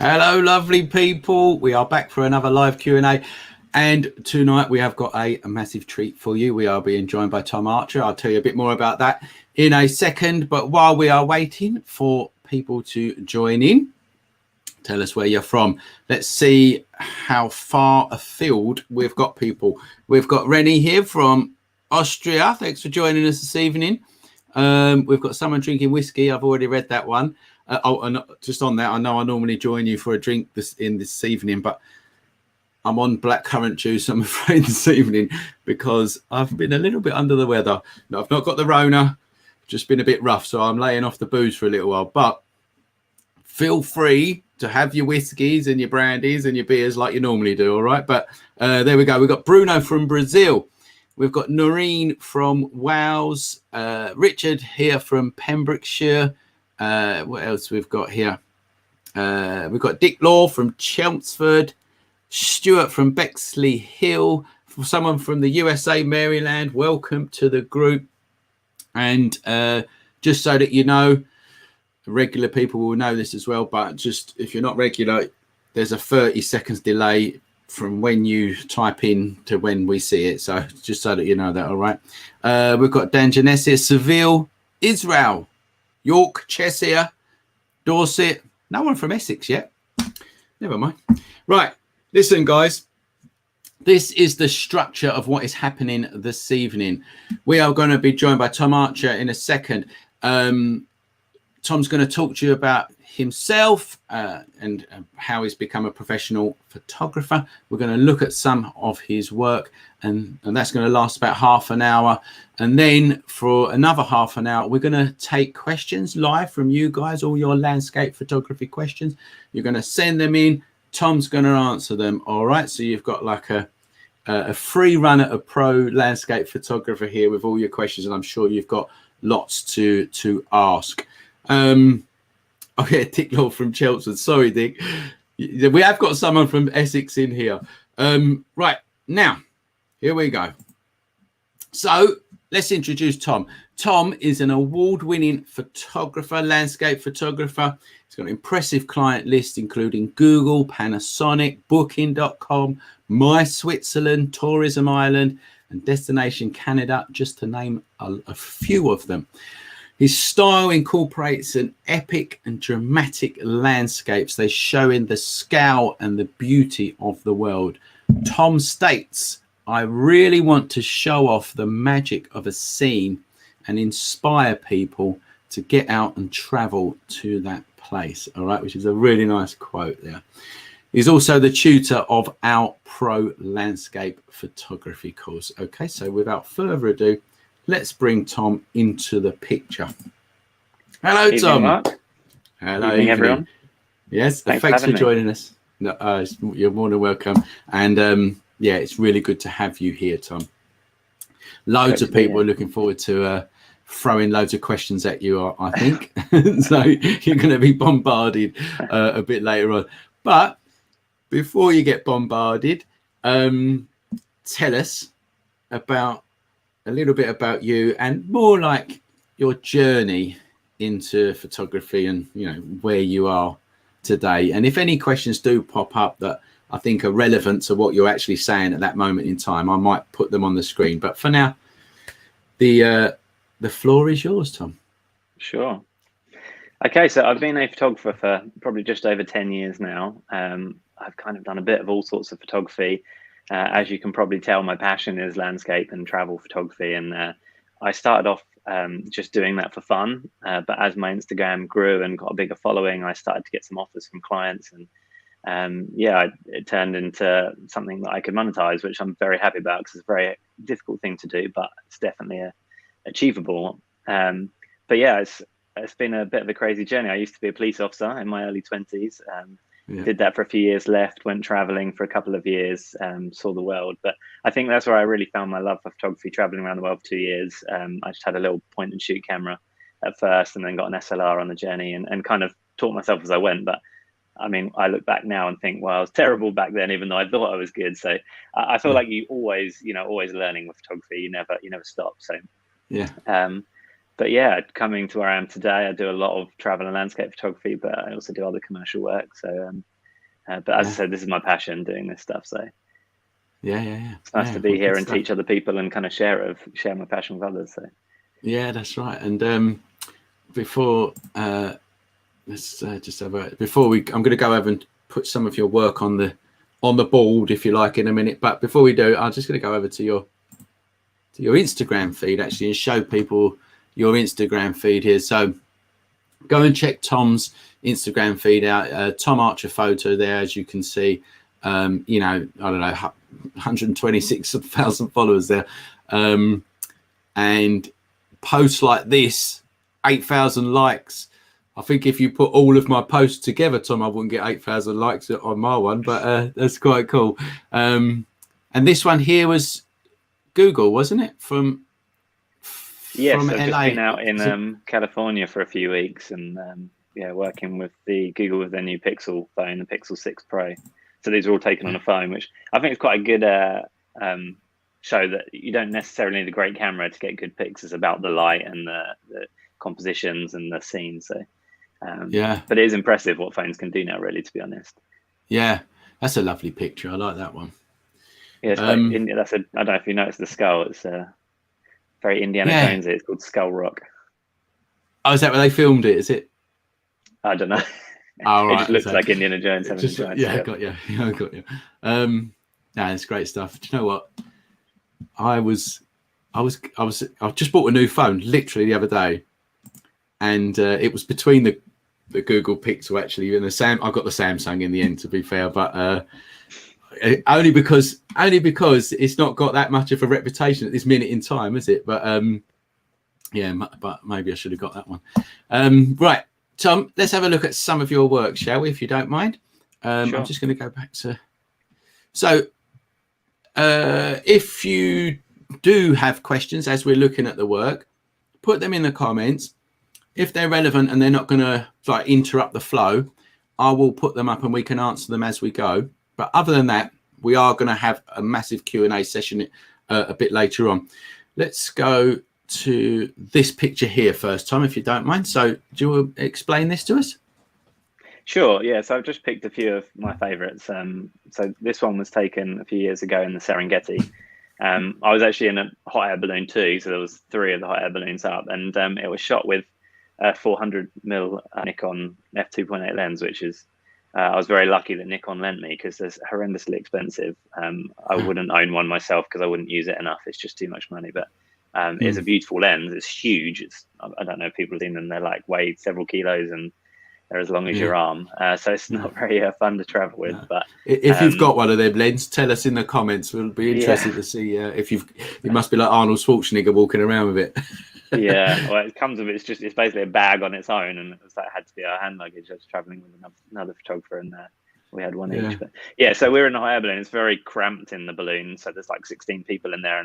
Hello, lovely people. We are back for another live Q&A. And tonight we have got a massive treat for you. We are being joined by Tom Archer. I'll tell you a bit more about that in a second. But while we are waiting for people to join in, tell us where you're from. Let's see how far afield we've got people. We've got Rennie here from Austria. Thanks for joining us this evening. We've got someone drinking whiskey. I've already read that one. And just on that, I know I normally join you for a drink this evening, but I'm on blackcurrant juice, I'm afraid, this evening because I've been a little bit under the weather. No, I've not got the Rona, just been a bit rough, so I'm laying off the booze for a little while. But feel free to have your whiskies and your brandies and your beers like you normally do, all right? But there we go. We've got Bruno from Brazil. We've got Noreen from Wales. Richard here from Pembrokeshire. What else we've got here? We've got Dick Law from Chelmsford. Stuart from Bexley Hill. Someone from the USA, Maryland. Welcome to the group. And just so that you know, regular people will know this as well, but just if you're not regular, there's a 30 seconds delay from when you type in to when we see it. So just so that you know that, all right. We've got Dan Janesi, Seville, Israel, York, Cheshire, Dorset. No one from Essex yet. Never mind. Right. Listen, guys. This is the structure of what is happening this evening. We are going to be joined by Tom Archer in a second. Tom's going to talk to you about himself and how he's become a professional photographer. We're going to look at some of his work, and that's going to last about half an hour. And then for another half an hour, we're going to take questions live from you guys, all your landscape photography questions. You're going to send them in. Tom's going to answer them. All right. So you've got like a free run at a pro landscape photographer here with all your questions. And I'm sure you've got lots to ask. Okay, Dick Law from Chelmsford. Sorry, Dick. We have got someone from Essex in here. Right, now, here we go. So let's introduce Tom. Tom is an award-winning photographer, landscape photographer. He's got an impressive client list, including Google, Panasonic, Booking.com, My Switzerland, Tourism Ireland, and Destination Canada, just to name a few of them. His style incorporates an epic and dramatic landscapes. They show in the scale and the beauty of the world. Tom states, I really want to show off the magic of a scene and inspire people to get out and travel to that place. All right, which is a really nice quote there. He's also the tutor of our pro landscape photography course. Okay, so without further ado, let's bring Tom into the picture. Hello, evening, Tom. Mark. Hello, evening, everyone. Yes, thanks for joining us. No, you're more than welcome. And yeah, it's really good to have you here, Tom. Loads of people are looking forward to throwing loads of questions at you, I think. So you're going to be bombarded a bit later on. But before you get bombarded, tell us about a little bit about you and more like your journey into photography and, you know, where you are today. And if any questions do pop up that I think are relevant to what you're actually saying at that moment in time, I might put them on the screen. But for now, the floor is yours, Tom. Sure. Okay, so I've been a photographer for probably just over 10 years now. I've kind of done a bit of all sorts of photography. As you can probably tell, my passion is landscape and travel photography. And I started off just doing that for fun. But as my Instagram grew and got a bigger following, I started to get some offers from clients. And yeah, it turned into something that I could monetize, which I'm very happy about because it's a very difficult thing to do, but it's definitely achievable. But yeah, it's been a bit of a crazy journey. I used to be a police officer in my early 20s. Did that for a few years, left, went traveling for a couple of years, saw the world. But I think that's where I really found my love for photography, traveling around the world for 2 years. I just had a little point and shoot camera at first and then got an SLR on the journey and kind of taught myself as I went. But I mean, I look back now and think, well, I was terrible back then, even though I thought I was good. So I feel like you always learning with photography. You never stop. So yeah. But yeah, coming to where I am today, I do a lot of travel and landscape photography, but I also do other commercial work. So But as I said, this is my passion, doing this stuff. So yeah. it's nice to be well, here good and stuff. teach other people and kind of share my passion with others. So yeah, that's right. And before let's just have a I'm going to go over and put some of your work on the board, if you like, in a minute. But before we do, I'm just going to go over to your Instagram feed actually and show people your Instagram feed here. So go and check Tom's Instagram feed out. Tom Archer photo there, as you can see. You know, I don't know, 126,000 followers there, and posts like this, 8,000 likes. I think if you put all of my posts together, Tom, I wouldn't get 8,000 likes on my one, but that's quite cool. And this one here was Google, wasn't it? yes, from I've LA. just been out in California for a few weeks, and working with the Google with their new Pixel phone, the Pixel 6 Pro. So these are all taken on a phone, which I think is quite a good show that you don't necessarily need a great camera to get good pics. It's about the light and the compositions and the scenes. So but it is impressive what phones can do now, really, to be honest. Yeah, that's a lovely picture. I like that one. Yeah, it's I don't know if you noticed the skull. It's very Indiana Jones. It's called Skull Rock. Oh, is that where they filmed it? Is it? I don't know. Oh, right. It just looks like Indiana Jones having a giant skull. I got you. Yeah, I got you. It's great stuff. Do you know what? I just bought a new phone literally the other day, and it was between the Google Pixel actually and I got the Samsung in the end, to be fair, but only because it's not got that much of a reputation at this minute in time, is it? But but maybe I should have got that one. Right, Tom, let's have a look at some of your work, shall we, if you don't mind? Sure. I'm just going to go back to. So, if you do have questions as we're looking at the work, put them in the comments. If they're relevant and they're not going to interrupt the flow, I will put them up and we can answer them as we go. But other than that, we are going to have a massive Q&A session a bit later on. Let's go to this picture here first, Tom, if you don't mind. So do you want to explain this to us? Sure, yeah. So I've just picked a few of my favorites. So this one was taken a few years ago in the Serengeti. I was actually in a hot air balloon too, so there was 3 of the hot air balloons up, and it was shot with a 400mm Nikon f2.8 lens, which is I was very lucky that Nikon lent me, because they're horrendously expensive. I wouldn't own one myself because I wouldn't use it enough. It's just too much money. But it's a beautiful lens. It's huge. I don't know if people have seen them. They're like weigh several kilos and they're as long as your arm. So it's not very fun to travel with. But if you've got one of them lenses, tell us in the comments. We'll be interested to see if you've. It must be like Arnold Schwarzenegger walking around with it. Yeah, well, it comes with it's basically a bag on its own, and that had to be our hand luggage. I was traveling with another photographer, and we had one each. But so we're in a hot air balloon. It's very cramped in the balloon, so there's like 16 people in there,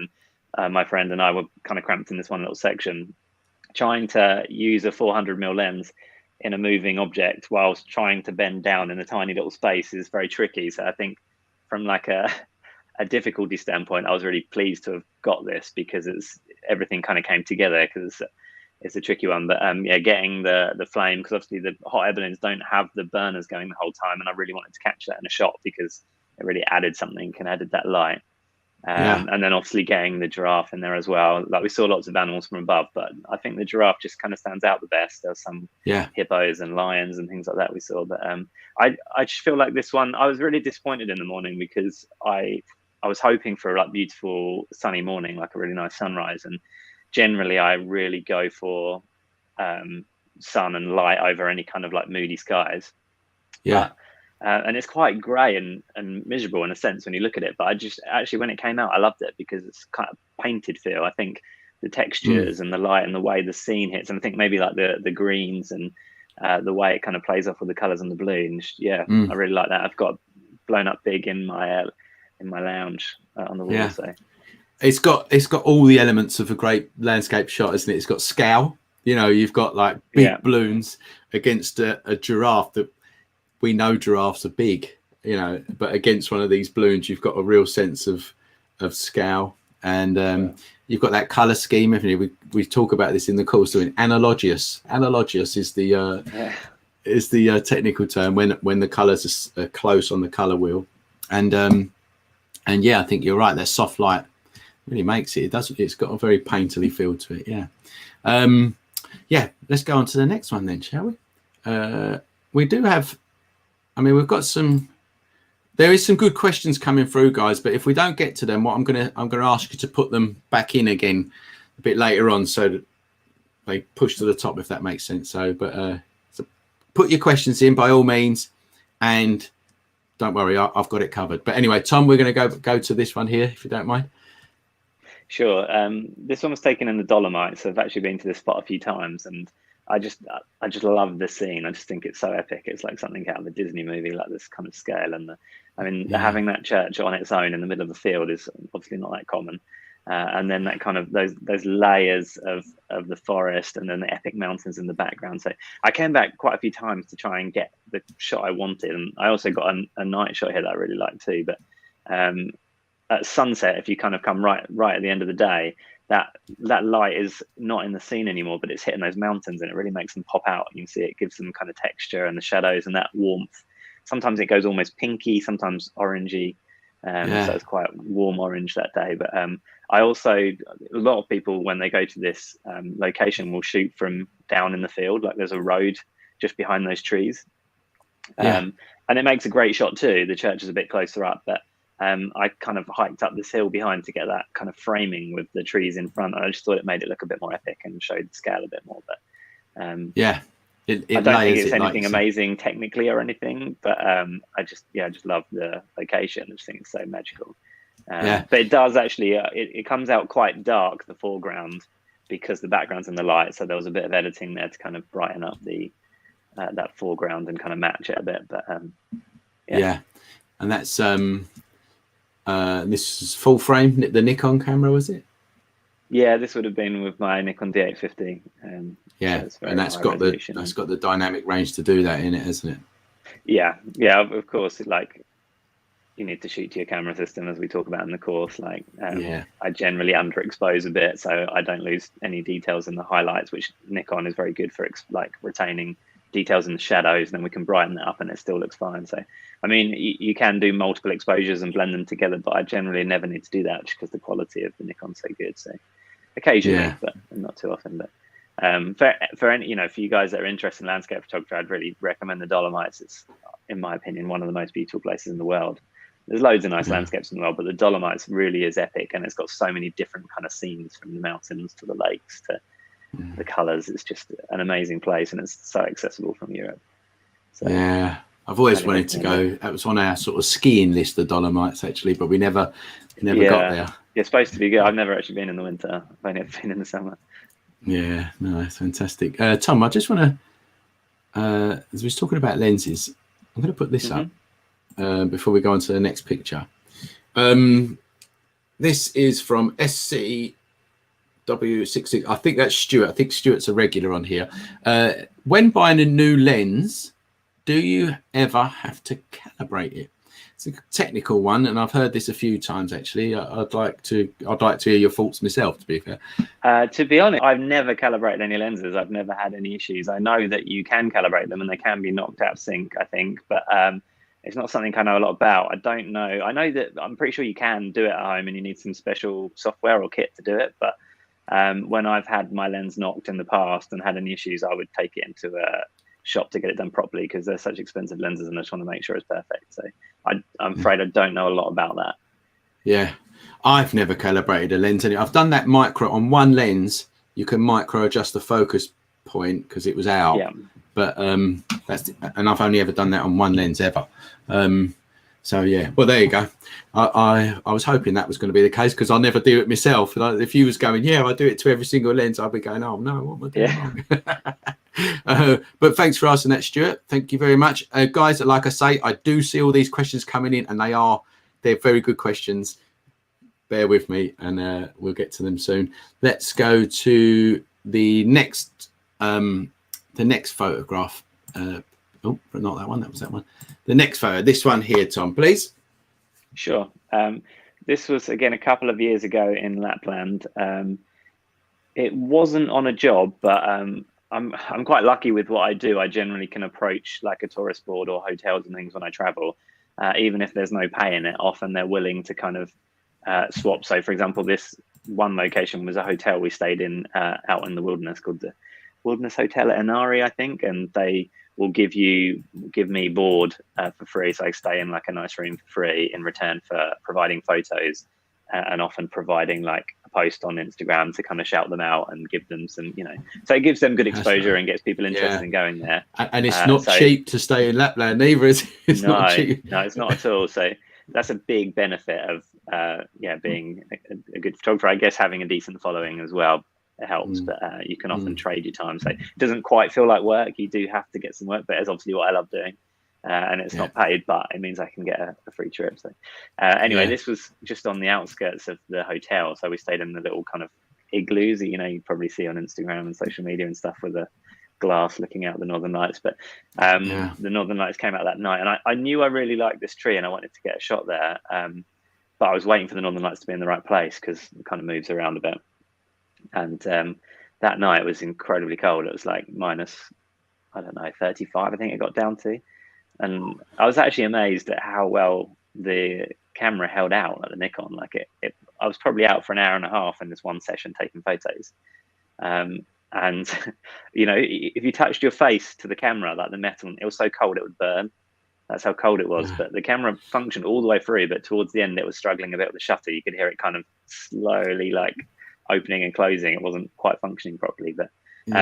and my friend and I were kind of cramped in this one little section, trying to use a 400mm lens in a moving object whilst trying to bend down in a tiny little space is very tricky. So I think from like a difficulty standpoint, I was really pleased to have got this, because everything kind of came together, because it's a tricky one. But getting the flame, because obviously the hot air balloons don't have the burners going the whole time, and I really wanted to catch that in a shot because it really added something and added that light. And then obviously getting the giraffe in there as well. Like, we saw lots of animals from above, but I think the giraffe just kind of stands out the best. There's some hippos and lions and things like that we saw. But I just feel like this one, I was really disappointed in the morning, because I was hoping for a beautiful sunny morning, like a really nice sunrise. And generally I really go for sun and light over any kind of like moody skies. And it's quite grey and miserable in a sense when you look at it. But actually when it came out, I loved it, because it's kind of painted feel. I think the textures and the light and the way the scene hits, and I think maybe like the greens and the way it kind of plays off with the colours on the balloon. I really like that. I've got blown up big in my lounge on the wall. So it's got all the elements of a great landscape shot, isn't it? It's got scale. You've got like big balloons against a giraffe that we know giraffes are big, but against one of these balloons, you've got a real sense of scale, and you've got that color scheme. We talk about this in the course. So analogous is the is the technical term when the colours are close on the colour wheel, and yeah, I think you're right. That soft light really makes it. It's got a very painterly feel to it. Yeah. Yeah. Let's go on to the next one then, shall we? We do have. I mean, we've got some. There is some good questions coming through, guys. But if we don't get to them, what I'm gonna ask you to put them back in again a bit later on, so that they push to the top, if that makes sense. So put your questions in by all means, and don't worry, I've got it covered. But anyway, Tom, we're going to go to this one here, if you don't mind. Sure. This one was taken in the Dolomites. I've actually been to this spot a few times, and I just love this scene. I just think it's so epic. It's like something out of a Disney movie, like this kind of scale. And having that church on its own in the middle of the field is obviously not that common. And then that kind of those layers of the forest, and then the epic mountains in the background. So I came back quite a few times to try and get the shot I wanted, and I also got a night shot here that I really liked too. But at sunset, if you kind of come right at the end of the day, that light is not in the scene anymore, but it's hitting those mountains, and it really makes them pop out. You can see it gives them kind of texture and the shadows and that warmth. Sometimes it goes almost pinky, sometimes orangey. So it's quite warm orange that day. But I also, a lot of people, when they go to this location, will shoot from down in the field. Like there's a road just behind those trees. And it makes a great shot too. The church is a bit closer up, but I kind of hiked up this hill behind to get that kind of framing with the trees in front. I just thought it made it look a bit more epic and showed the scale a bit more. But I don't think it's anything amazing technically or anything, but I just love the location. I just think it's so magical. But it does actually, it comes out quite dark, the foreground, because the background's in the light. So there was a bit of editing there to kind of brighten up the that foreground and kind of match it a bit. But and that's this is full frame, the Nikon camera, was it? Yeah, this would have been with my Nikon D850. So and that's got the dynamic range to do that in it, hasn't it? Yeah, of course. Like, you need to shoot to your camera system, as we talk about in the course. Like, I generally underexpose a bit, so I don't lose any details in the highlights, which Nikon is very good for, like retaining details in the shadows. Then we can brighten that up, and it still looks fine. So, I mean, you can do multiple exposures and blend them together, but I generally never need to do that just because the quality of the Nikon's so good. So, occasionally, but not too often. But for any, for you guys that are interested in landscape photography, I'd really recommend the Dolomites. It's, in my opinion, one of the most beautiful places in the world. There's loads of nice landscapes in the world, but the Dolomites really is epic, and it's got so many different kind of scenes, from the mountains to the lakes to the colours. It's just an amazing place, and it's so accessible from Europe. So, I've always wanted to go. That was on our sort of skiing list, the Dolomites, actually, but we never got there. It's supposed to be good. I've never actually been in the winter. I've only ever been in the summer. Yeah, no, it's fantastic. Tom, I just want to, as we was talking about lenses, I'm going to put this up before we go on to the next picture. This is from SCW66. I think that's Stuart. I think Stuart's a regular on here. When buying a new lens, do you ever have to calibrate it? It's a technical one, and I've heard this a few times actually. I'd like to hear your thoughts myself, to be fair. To be honest, I've never calibrated any lenses. I've never had any issues. I know that you can calibrate them, and they can be knocked out of sync, I think, but it's not something I know a lot about. I don't know. I know that I'm pretty sure you can do it at home, and you need some special software or kit to do it. But when I've had my lens knocked in the past and had any issues, I would take it into a shop to get it done properly, because they're such expensive lenses, and I just want to make sure it's perfect. So I'm afraid I don't know a lot about that. Yeah, I've never calibrated a lens. I've done that micro on one lens. You can micro adjust the focus point because it was out. Yeah. But and I've only ever done that on one lens ever. So yeah, well, there you go. I was hoping that was going to be the case, because I'll never do it myself. And if you was going, I do it to every single lens, I'd be going, oh no, what am I doing wrong? But thanks for asking that, Stuart. Thank you very much, guys. Like I say, I do see all these questions coming in, and they're very good questions. Bear with me, and we'll get to them soon. Let's go to the next photograph. Oh, but not that one. That was that one. The next photo, this one here, Tom, please. Sure. This was, again, a couple of years ago in Lapland. It wasn't on a job, but I'm quite lucky with what I do. I generally can approach like a tourist board or hotels and things when I travel, even if there's no pay in it. Often they're willing to kind of swap. So, for example, this one location was a hotel we stayed in out in the wilderness called the Wilderness Hotel at Inari, I think, and they will give me board for free. So I stay in like a nice room for free in return for providing photos and often providing like a post on Instagram to kind of shout them out and give them some, so it gives them good exposure and gets people interested in going there. And it's not cheap to stay in Lapland either, is it? It's not cheap. No, it's not at all. So that's a big benefit of being a good photographer. I guess having a decent following as well helps, but you can often trade your time. So it doesn't quite feel like work. You do have to get some work, but it's obviously what I love doing. And it's not paid, but it means I can get a free trip. So anyway, this was just on the outskirts of the hotel. So we stayed in the little kind of igloos that, you probably see on Instagram and social media and stuff with a glass looking out the Northern Lights. But the Northern Lights came out that night, and I knew I really liked this tree and I wanted to get a shot there. But I was waiting for the Northern Lights to be in the right place because it kind of moves around a bit. And that night was incredibly cold. It was like minus, I don't know, 35, I think it got down to. And I was actually amazed at how well the camera held out at the Nikon. Like I was probably out for an hour and a half in this one session taking photos. And if you touched your face to the camera, like the metal, it was so cold it would burn. That's how cold it was. But the camera functioned all the way through. But towards the end, it was struggling a bit with the shutter. You could hear it kind of slowly like opening and closing. It wasn't quite functioning properly. But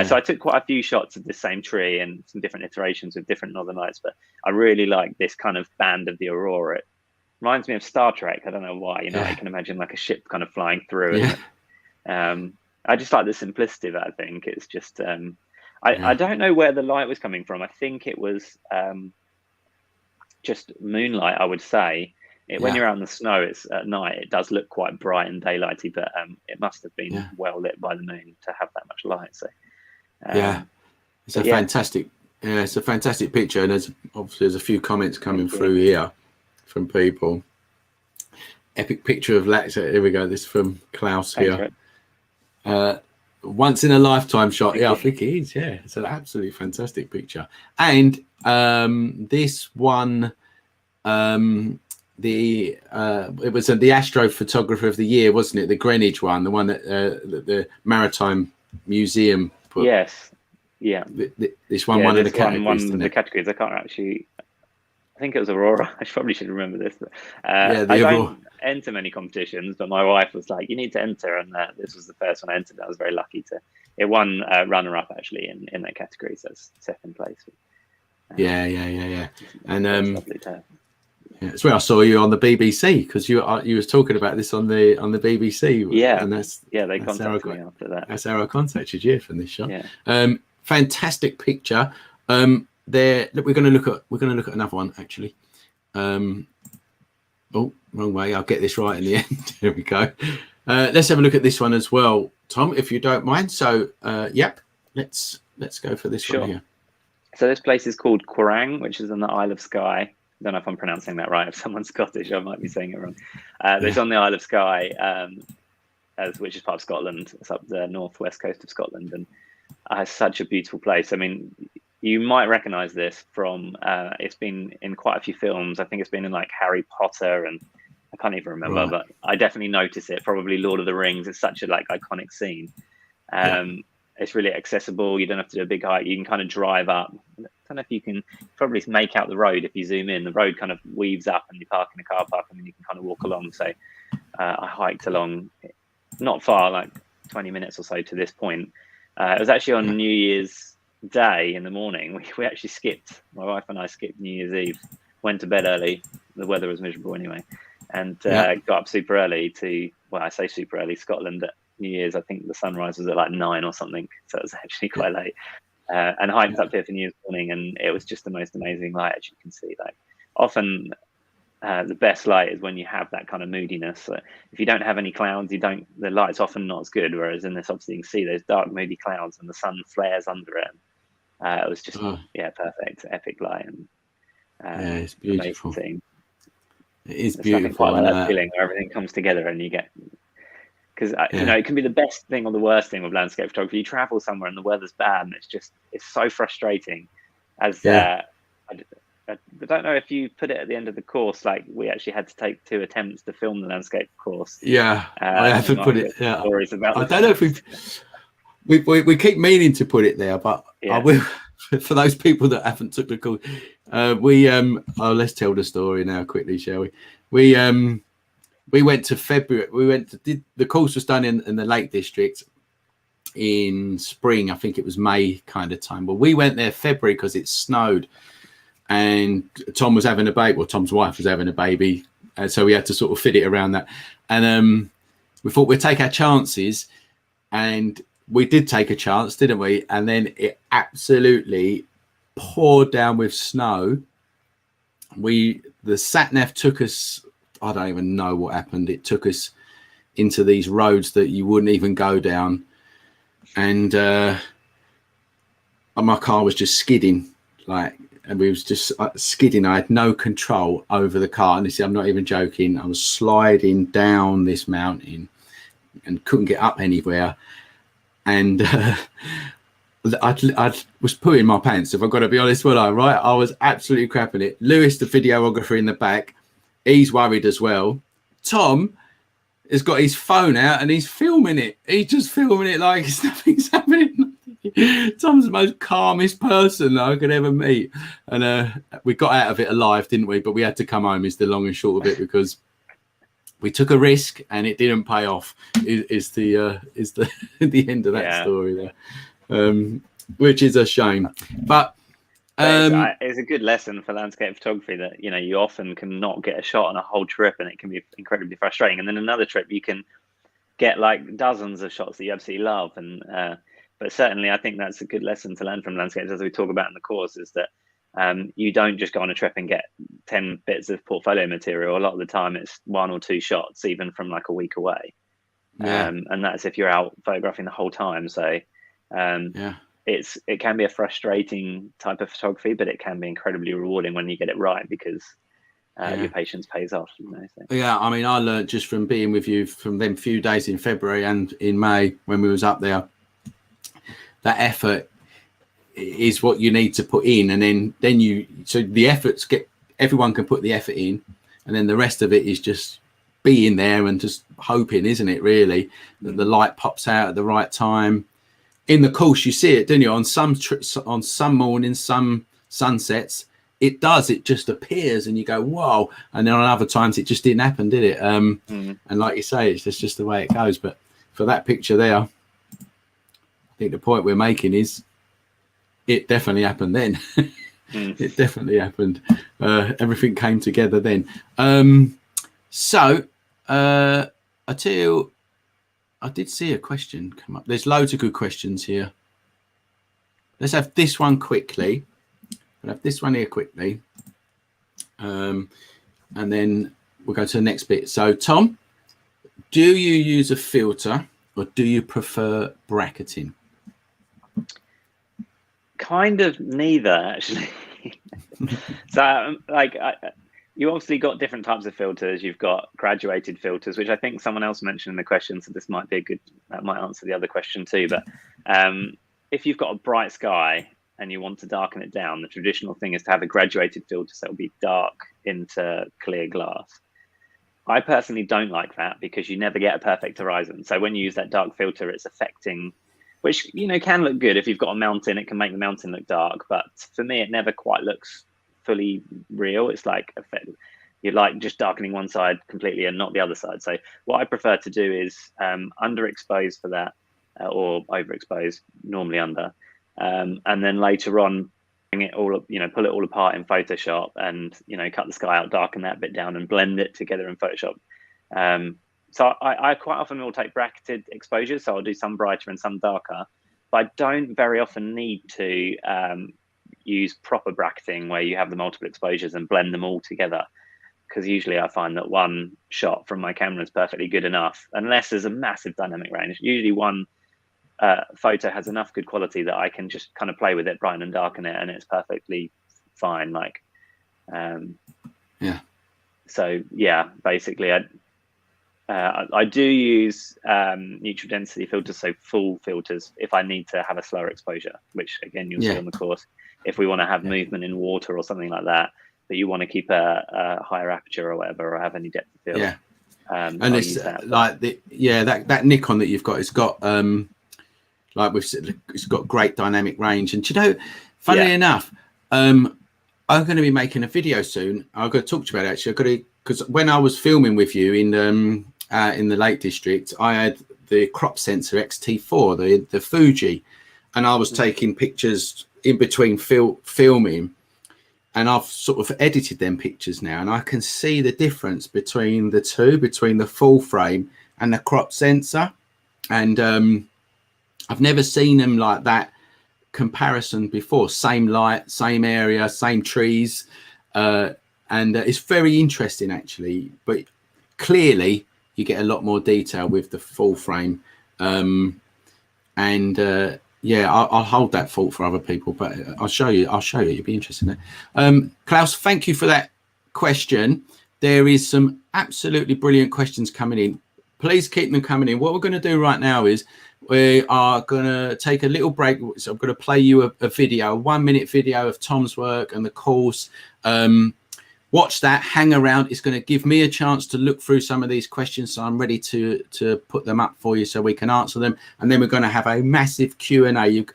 so I took quite a few shots of the same tree and some different iterations with different Northern Lights. But I really like this kind of band of the aurora. It reminds me of Star Trek. I don't know why. I can imagine like a ship kind of flying through. And I just like the simplicity of it. I think it's just I don't know where the light was coming from. I think it was just moonlight, I would say. When you're out in the snow, it's at night, it does look quite bright and daylighty, but it must have been well lit by the moon to have that much light. So it's a fantastic it's a fantastic picture, and there's a few comments coming through here from people. Epic picture of Lax. Here we go. This is from Klaus here. Once in a lifetime shot. I think it is. Yeah, it's an absolutely fantastic picture. And this one, it was the astrophotographer of the year, wasn't it? The Greenwich one, the one that the Maritime Museum put. Yes. Yeah. This one won in the categories. One of the categories. I can't actually. I think it was Aurora. I probably should remember this. But, I don't enter many competitions, but my wife was like, "You need to enter," and this was the first one I entered. I was very lucky to. It won runner-up actually in that category, so it's second place. Yeah. And it's where I saw you on the BBC, because you was talking about this on the BBC. Yeah, and they contacted me after that. That's how I contacted you from this shot. Yeah. Fantastic picture. There, look, we're going to look at another one actually. Oh, wrong way. I'll get this right in the end. Here we go. Let's have a look at this one as well, Tom, if you don't mind. So, let's go for this one here. So this place is called Quorang, which is on the Isle of Skye. I don't know if I'm pronouncing that right. If someone's Scottish, I might be saying it wrong. It's on the Isle of Skye, which is part of Scotland. It's up the northwest coast of Scotland, and it's such a beautiful place. I mean, you might recognize this from, it's been in quite a few films. I think it's been in like Harry Potter, and I can't even remember, but I definitely notice it. Probably Lord of the Rings. It's such a like iconic scene. It's really accessible. You don't have to do a big hike. You can kind of drive up. I don't know if you can probably make out the road. If you zoom in, the road kind of weaves up and you park in a car park and then you can kind of walk along. So I hiked along not far, like 20 minutes or so to this point. It was actually on New Year's Day in the morning. We actually skipped. My wife and I skipped New Year's Eve. Went to bed early. The weather was miserable anyway. And got up super early I say super early, Scotland at New Year's. I think the sunrise was at like 9 or something. So it was actually quite late. And hiked up here for New Year's morning, and it was just the most amazing light, as you can see. Like often the best light is when you have that kind of moodiness. So if you don't have any clouds, the light's often not as good. Whereas in this, obviously, you can see those dark, moody clouds, and the sun flares under it. It was just perfect, epic light, and it's beautiful. It is beautiful. Quite like that feeling where everything comes together, and you get because it can be the best thing or the worst thing with landscape photography. You travel somewhere and the weather's bad, and it's so frustrating. I don't know if you put it at the end of the course, like we actually had to take 2 attempts to film the landscape course. Yeah, I haven't put it. Yeah, stories about I don't know if we keep meaning to put it there, but I will. For those people that haven't took the course, let's tell the story now quickly, shall we? We went to February. The course was done in the Lake District in spring. I think it was May kind of time. But we went there February because it snowed. And Tom was having a baby, well, Tom's wife was having a baby, and so we had to sort of fit it around that. And we thought we'd take our chances, and we did take a chance, didn't we? And then it absolutely poured down with snow. The sat-nav took us, I don't even know what happened. It took us into these roads that you wouldn't even go down, and my car was just skidding, and we was just skidding. I had no control over the car. And I'm not even joking. I was sliding down this mountain and couldn't get up anywhere. And I was pooing my pants, if I've got to be honest, right? I was absolutely crapping it. Lewis, the videographer in the back, he's worried as well. Tom has got his phone out and he's filming it. He's just filming it like nothing's happening. Tom's the most calmest person that I could ever meet, and we got out of it alive, didn't we? But we had to come home. Is the long and short of it, because we took a risk and it didn't pay off. Is the the end of that story there, which is a shame. But it's a good lesson for landscape photography that you often cannot get a shot on a whole trip, and it can be incredibly frustrating. And then another trip you can get like dozens of shots that you absolutely love, and but certainly I think that's a good lesson to learn from landscapes, as we talk about in the course, is that you don't just go on a trip and get 10 bits of portfolio material. A lot of the time it's 1 or 2 shots, even from like a week away. And that's if you're out photographing the whole time. So it can be a frustrating type of photography, but it can be incredibly rewarding when you get it right, because your patience pays off. So. Yeah, I mean, I learned just from being with you from them few days in February and in May when we was up there, that effort is what you need to put in, and then so the efforts everyone can put the effort in, and then the rest of it is just being there and just hoping, isn't it, really, that the light pops out at the right time. In the course you see it, don't you, on some mornings, some sunsets it just appears and you go, whoa, and then on other times it just didn't happen, did it? And like you say, it's just the way it goes. But for that picture there, I think the point we're making is it definitely happened then. It definitely happened. Everything came together then. So I tell you, I did see a question come up. There's loads of good questions here. Let's have this one quickly. We'll have this one here quickly. And then we'll go to the next bit. So, Tom, do you use a filter or do you prefer bracketing? Kind of neither, actually. So you obviously got different types of filters. You've got graduated filters, which I think someone else mentioned in the question, so this might be that might answer the other question too. But if you've got a bright sky and you want to darken it down, the traditional thing is to have a graduated filter, so it'll be dark into clear glass. I personally don't like that, because you never get a perfect horizon. So when you use that dark filter, it's affecting, which can look good. If you've got a mountain, it can make the mountain look dark, but for me it never quite looks fully real. It's like you're like just darkening one side completely and not the other side. So what I prefer to do is underexpose for that, or overexpose, normally under, and then later on bring it all up, pull it all apart in Photoshop, and cut the sky out, darken that bit down, and blend it together in Photoshop. So I quite often will take bracketed exposures, so I'll do some brighter and some darker, but I don't very often need to use proper bracketing where you have the multiple exposures and blend them all together, because usually I find that one shot from my camera is perfectly good enough, unless there's a massive dynamic range. Usually one photo has enough good quality that I can just kind of play with it, brighten and darken it, and it's perfectly fine. So yeah, basically I do use neutral density filters, so full filters, if I need to have a slower exposure, which again you'll see on the course. If we want to have movement in water or something like that, but you want to keep a higher aperture or whatever, or have any depth of field. Yeah. And I'll it's use that, like that Nikon that you've got, it's got like we've said, it's got great dynamic range. And do you know, funnily enough, I'm going to be making a video soon. I'm going to talk to you about it, actually. I've got to, because when I was filming with you in the Lake District, I had the crop sensor XT4, the Fuji, and I was taking pictures in between filming, and I've sort of edited them pictures now, and I can see the difference between the two, between the full frame and the crop sensor. And I've never seen them like that comparison before. Same light, same area, same trees. And it's very interesting, actually. But clearly, you get a lot more detail with the full frame. Yeah, I'll hold that thought for other people, but I'll show you. You'll be interested in it. Klaus, thank you for that question. There is some absolutely brilliant questions coming in. Please keep them coming in. What we're going to do right now is we are going to take a little break. So I'm going to play you a video, a 1-minute video of Tom's work and the course. Watch that, hang around. It's going to give me a chance to look through some of these questions, so I'm ready to put them up for you so we can answer them. And then we're going to have a massive Q&A.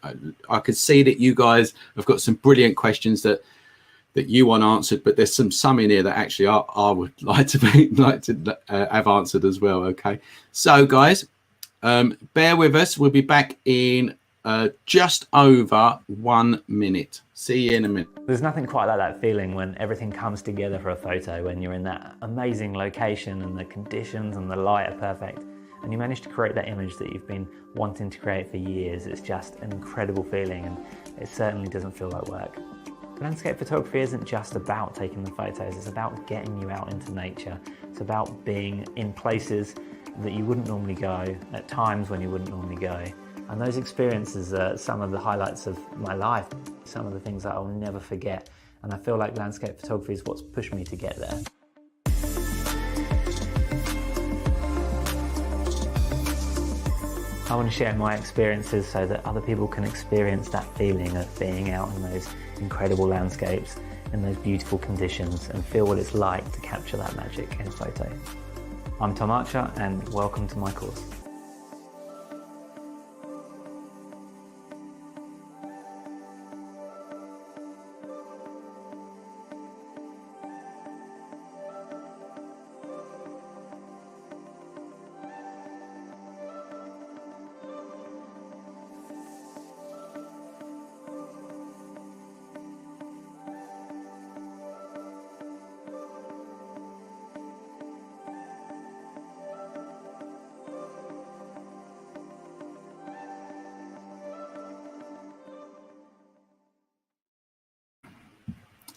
I could see that you guys have got some brilliant questions that you want answered, but there's some in here that actually I would like to have answered as well. Okay, so guys, bear with us. We'll be back in just over 1 minute. See you in a minute. There's nothing quite like that feeling when everything comes together for a photo, when you're in that amazing location and the conditions and the light are perfect, and you manage to create that image that you've been wanting to create for years. It's just an incredible feeling, and it certainly doesn't feel like work. Landscape photography isn't just about taking the photos, it's about getting you out into nature. It's about being in places that you wouldn't normally go, at times when you wouldn't normally go. And those experiences are some of the highlights of my life, some of the things that I'll never forget. And I feel like landscape photography is what's pushed me to get there. I want to share my experiences so that other people can experience that feeling of being out in those incredible landscapes, in those beautiful conditions, and feel what it's like to capture that magic in a photo. I'm Tom Archer, and welcome to my course.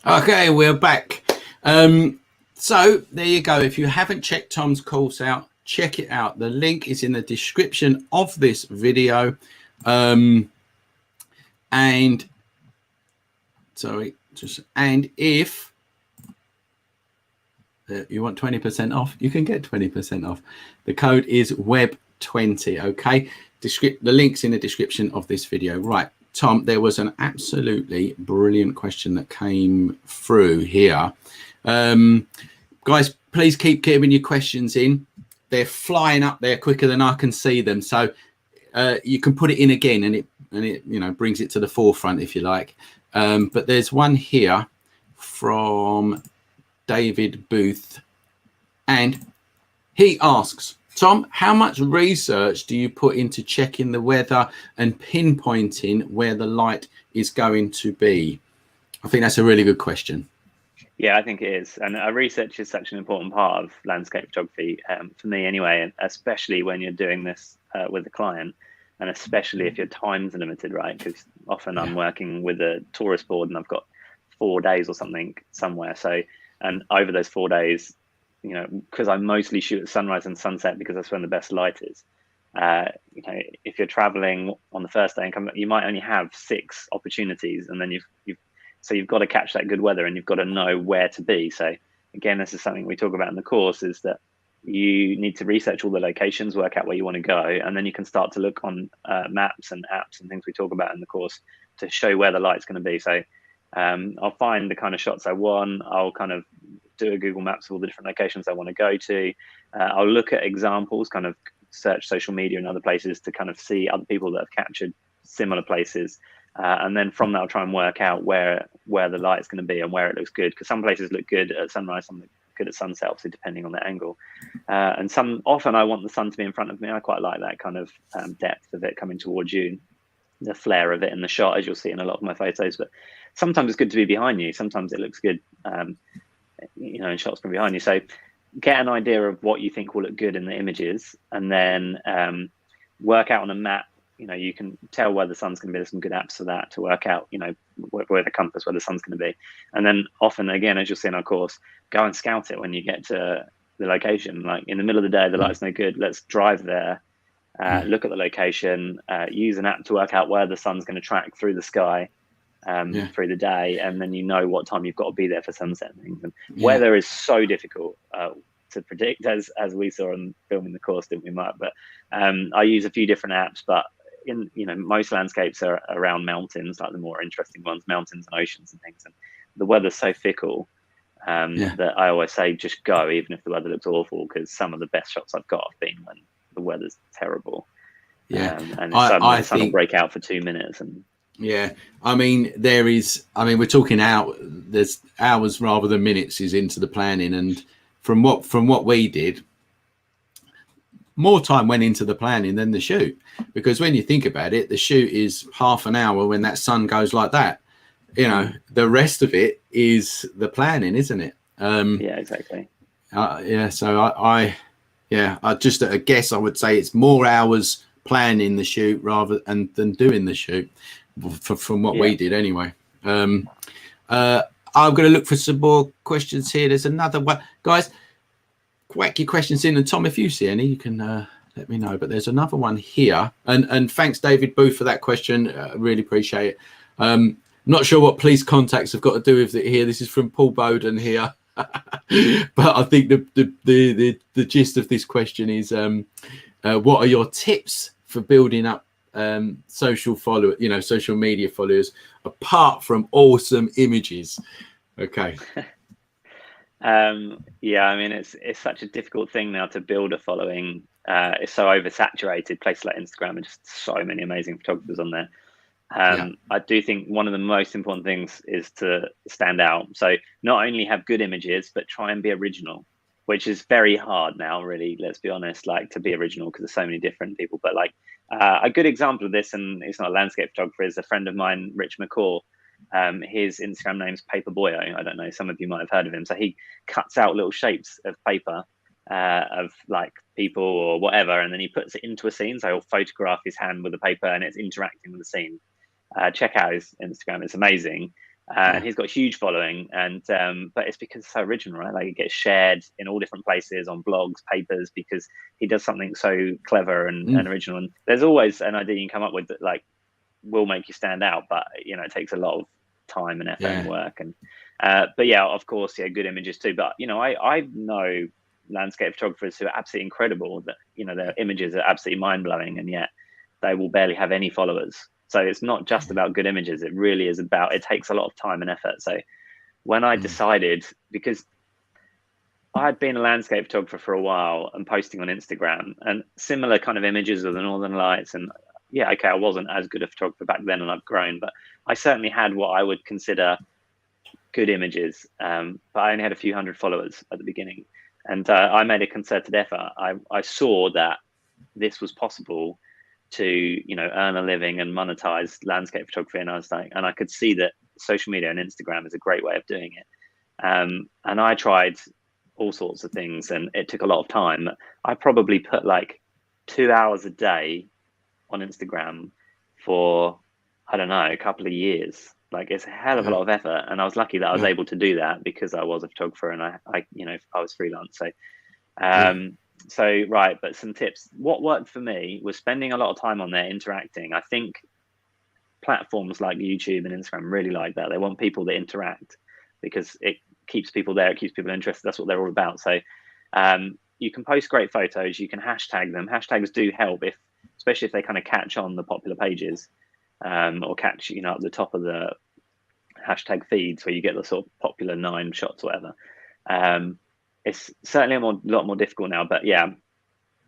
Okay, we're back. So there you go. If you haven't checked Tom's course out, check it out. The link is in the description of this video. And if you want 20% off, you can get 20% off. The code is web20. Okay, the link's in the description of this video. Right, Tom, there was an absolutely brilliant question that came through here. Guys, please keep giving your questions in. They're flying up there quicker than I can see them. So you can put it in again, and it brings it to the forefront if you like. But there's one here from David Booth, and he asks, Tom, how much research do you put into checking the weather and pinpointing where the light is going to be? I think that's a really good question. Yeah, I think it is. And research is such an important part of landscape photography, for me anyway, and especially when you're doing this with a client, and especially if your time's limited, right? Because often I'm working with a tourist board and I've got 4 days or something somewhere. So, and over those 4 days, because I mostly shoot at sunrise and sunset because that's when the best light is. If you're traveling on the first day and come back, you might only have 6 opportunities, and then you've got to catch that good weather, and you've got to know where to be. So again, this is something we talk about in the course, is that you need to research all the locations, work out where you want to go, and then you can start to look on maps and apps and things we talk about in the course to show where the light's going to be. So I'll find the kind of shots I want. I'll kind of do a Google Maps of all the different locations I want to go to. I'll look at examples, kind of search social media and other places to kind of see other people that have captured similar places. And then from that, I'll try and work out where the light's going to be and where it looks good. Because some places look good at sunrise, some look good at sunset, obviously depending on the angle. And often I want the sun to be in front of me. I quite like that kind of depth of it coming towards you, the flare of it in the shot, as you'll see in a lot of my photos. But sometimes it's good to be behind you. Sometimes it looks good, in shots from behind you. So get an idea of what you think will look good in the images, and then work out on a map. You can tell where the sun's going to be. There's some good apps for that to work out, where the compass, where the sun's going to be. And then often, again, as you'll see in our course, go and scout it when you get to the location. Like in the middle of the day, the light's no good. Let's drive there, look at the location, use an app to work out where the sun's going to track through the sky through the day. And then what time you've got to be there for sunset and things. And weather is so difficult to predict, as we saw in filming the course, didn't we, Mark? But I use a few different apps, but most landscapes are around mountains, like the more interesting ones, mountains and oceans and things, and the weather's so fickle that I always say just go, even if the weather looks awful, because some of the best shots I've got have been when the weather's terrible. And the sun will break out for 2 minutes. And we're talking there's hours rather than minutes is into the planning, and from what we did, more time went into the planning than the shoot, because when you think about it, the shoot is half an hour when that sun goes like that. The rest of it is the planning, isn't it? Exactly. So I just at a guess, I would say it's more hours planning the shoot than doing the shoot, from what we did anyway. I'm going to look for some more questions here. There's another one, guys. Whack your questions in, and Tom, if you see any, you can let me know. But there's another one here, and thanks David Booth for that question. Really appreciate it. Not sure what police contacts have got to do with it here. This is from Paul Bowden here, but I think the gist of this question is, what are your tips for building up social media followers apart from awesome images? Okay. It's such a difficult thing now to build a following. It's so oversaturated. Places like Instagram and just so many amazing photographers on there. I do think one of the most important things is to stand out. So not only have good images, but try and be original, which is very hard now, really, let's be honest, like to be original, because there's so many different people. But like a good example of this, and it's not a landscape photographer, is a friend of mine, Rich McCaw. His Instagram name's Paperboyo. I don't know, some of you might have heard of him. So he cuts out little shapes of paper of like people or whatever, and then he puts it into a scene. So he'll photograph his hand with the paper and it's interacting with the scene. Check out his Instagram, it's amazing. And he's got a huge following, and but it's because it's so original, right? Like it gets shared in all different places, on blogs, papers, because he does something so clever and original. And there's always an idea you can come up with that like will make you stand out, but it takes a lot of time and effort and work. And but of course, good images too. But I know landscape photographers who are absolutely incredible, that their images are absolutely mind-blowing, and yet they will barely have any followers. So it's not just about good images. It really is about, it takes a lot of time and effort. So when I decided, because I had been a landscape photographer for a while and posting on Instagram and similar kind of images of the Northern Lights, and I wasn't as good a photographer back then, and I've grown, but I certainly had what I would consider good images. But I only had a few hundred followers at the beginning, and I made a concerted effort. I saw that this was possible to earn a living and monetize landscape photography, and I could see that social media and Instagram is a great way of doing it. And I tried all sorts of things, and it took a lot of time. I probably put like 2 hours a day on Instagram for, I don't know, a couple of years. Like it's a hell of a lot of effort, and I was lucky that I was able to do that because I was a photographer and I was freelance. So but some tips. What worked for me was spending a lot of time on there interacting. I think platforms like YouTube and Instagram really like that. They want people that interact because it keeps people there, it keeps people interested. That's what they're all about. So you can post great photos, you can hashtag them. Hashtags do help, especially if they kind of catch on the popular pages, or catch, at the top of the hashtag feeds where you get the sort of popular 9 shots or whatever. It's certainly a lot more difficult now, but yeah,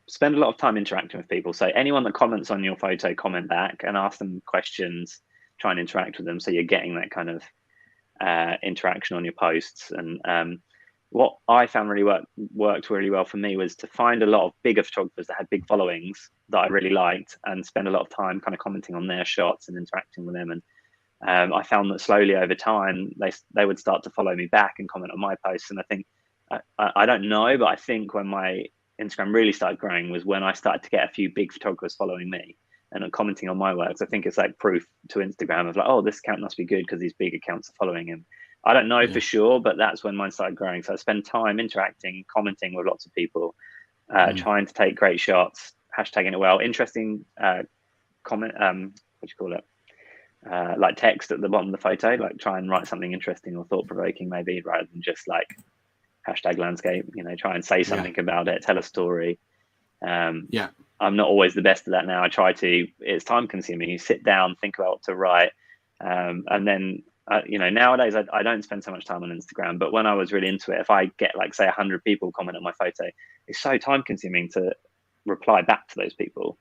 spend a lot of time interacting with people. So anyone that comments on your photo, comment back and ask them questions, try and interact with them, so you're getting that kind of interaction on your posts. And what I found really worked really well for me was to find a lot of bigger photographers that had big followings that I really liked, and spend a lot of time kind of commenting on their shots and interacting with them. And I found that slowly over time they would start to follow me back and comment on my posts. And I think I don't know, but I think when my Instagram really started growing was when I started to get a few big photographers following me and commenting on my works. I think it's like proof to Instagram of like, oh, this account must be good because these big accounts are following him. I don't know for sure, but that's when mine started growing. So I spend time interacting, commenting with lots of people, trying to take great shots, hashtagging it well. Interesting comment, what do you call it? Like text at the bottom of the photo, like try and write something interesting or thought-provoking maybe, rather than just like hashtag landscape. Try and say something about it, tell a story. I'm not always the best at that now. I try to. It's time consuming. You sit down, think about what to write, and then nowadays I don't spend so much time on Instagram. But when I was really into it, if I get like say 100 people comment on my photo, it's so time consuming to reply back to those people.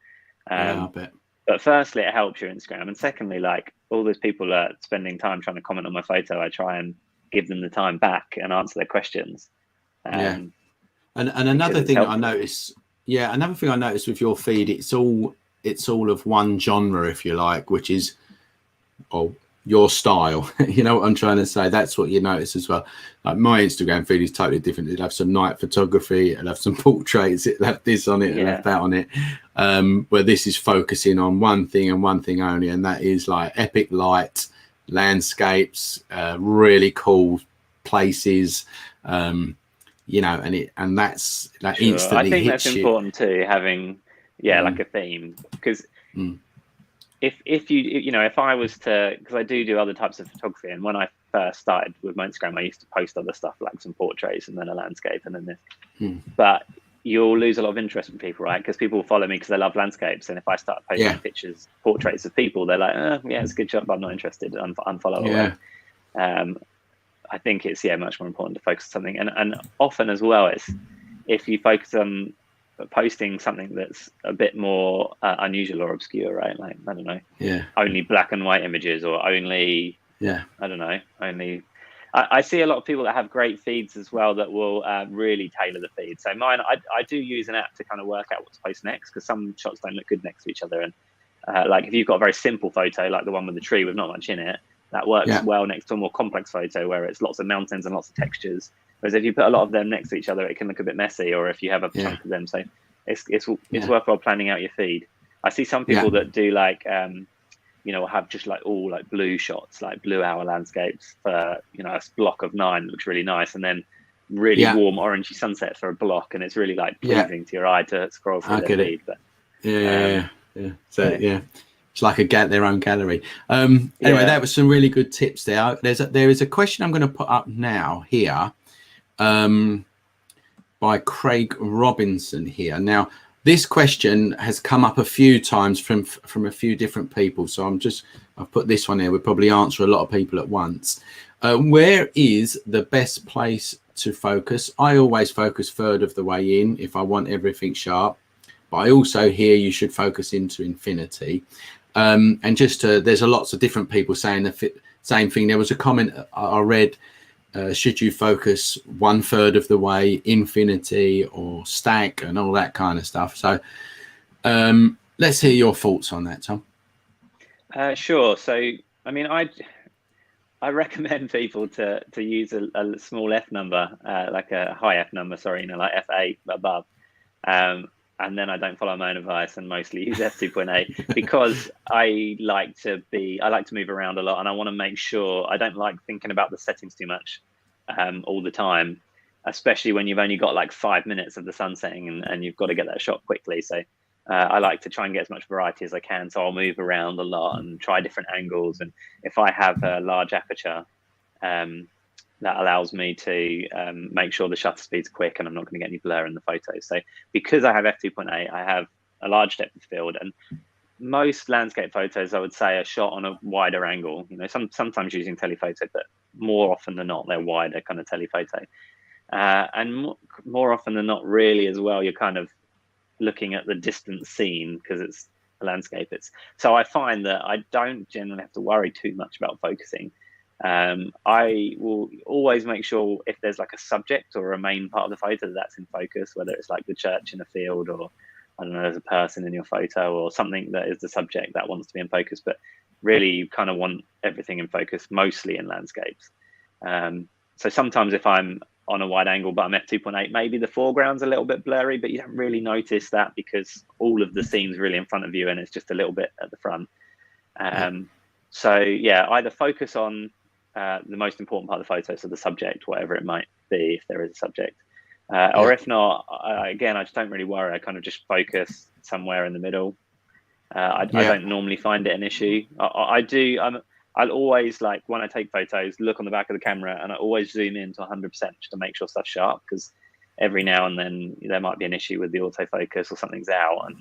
I bet. But firstly, it helps your Instagram, and secondly, like all those people are spending time trying to comment on my photo, I try and give them the time back and answer their questions. And another thing I noticed, another thing I noticed with your feed, it's all of one genre, if you like, which is your style. You know what I'm trying to say? That's what you notice as well. Like my Instagram feed is totally different. It'll have some night photography, it'll have some portraits, it'll have this on it, it'll have that on it. Where this is focusing on one thing and one thing only, and that is like epic light, landscapes, really cool places, and that's like instantly. I think hits that's you. important too, having like a theme, because if I was to, because I do other types of photography, and when I first started with my Instagram, I used to post other stuff like some portraits and then a landscape and then this, but you'll lose a lot of interest from people, right? Because people follow me because they love landscapes, and if I start posting pictures, portraits of people, they're like, it's a good shot, but I'm not interested, unfollow away. I think it's much more important to focus on something, and often as well, it's if you focus on posting something that's a bit more unusual or obscure, right? Like, I don't know, only black and white images, or only I don't know, only I see a lot of people that have great feeds as well that will really tailor the feed. So mine, I do use an app to kind of work out what to post next, because some shots don't look good next to each other, and like if you've got a very simple photo like the one with the tree with not much in it, that works well next to a more complex photo where it's lots of mountains and lots of textures. Whereas if you put a lot of them next to each other, it can look a bit messy, or if you have a chunk of them. So it's worthwhile planning out your feed. I see some people that do like, have just like all like blue shots, like blue hour landscapes for, a block of 9 looks really nice. And then really warm orangey sunset for a block. And it's really like pleasing to your eye to scroll through their feed. But, So it's like their own gallery. Anyway, that was some really good tips there. There is a question I'm going to put up now here, by Craig Robinson here. Now, this question has come up a few times from a few different people. So I've put this one here. We'll probably answer a lot of people at once. Where is the best place to focus? I always focus third of the way in if I want everything sharp. But I also hear you should focus into infinity. And there's lots of different people saying the same thing. There was a comment I read, should you focus 1/3 of the way, infinity or stack, and all that kind of stuff. So let's hear your thoughts on that, Tom. Sure. So, I mean, I recommend people to use a small f number, like a high f number, like f8 above. And then I don't follow my own advice and mostly use f2.8 because I like to move around a lot, and I want to make sure I don't like thinking about the settings too much all the time, especially when you've only got like 5 minutes of the sun setting and you've got to get that shot quickly. So I like to try and get as much variety as I can. So I'll move around a lot and try different angles. And if I have a large aperture, that allows me to make sure the shutter speed's quick and I'm not going to get any blur in the photos. So because I have f2.8, I have a large depth of field, and most landscape photos I would say are shot on a wider angle. You know, sometimes using telephoto, but more often than not they're wider kind of telephoto. And more often than not, really, as well, you're kind of looking at the distant scene because it's a landscape. So I find that I don't generally have to worry too much about focusing. I will always make sure if there's like a subject or a main part of the photo that's in focus, whether it's like the church in a field, or I don't know, there's a person in your photo, or something that is the subject that wants to be in focus. But really, you kind of want everything in focus, mostly in landscapes. So sometimes if I'm on a wide angle but I'm f2.8, maybe the foreground's a little bit blurry, but you don't really notice that because all of the scene's really in front of you and it's just a little bit at the front. So yeah, either focus on the most important part of the photo, so the subject, whatever it might be, if there is a subject, or if not, again, I just don't really worry. I kind of just focus somewhere in the middle. I don't normally find it an issue. I'll always, like, when I take photos, look on the back of the camera and I always zoom in to 100% just to make sure stuff's sharp, because every now and then there might be an issue with the autofocus or something's out. And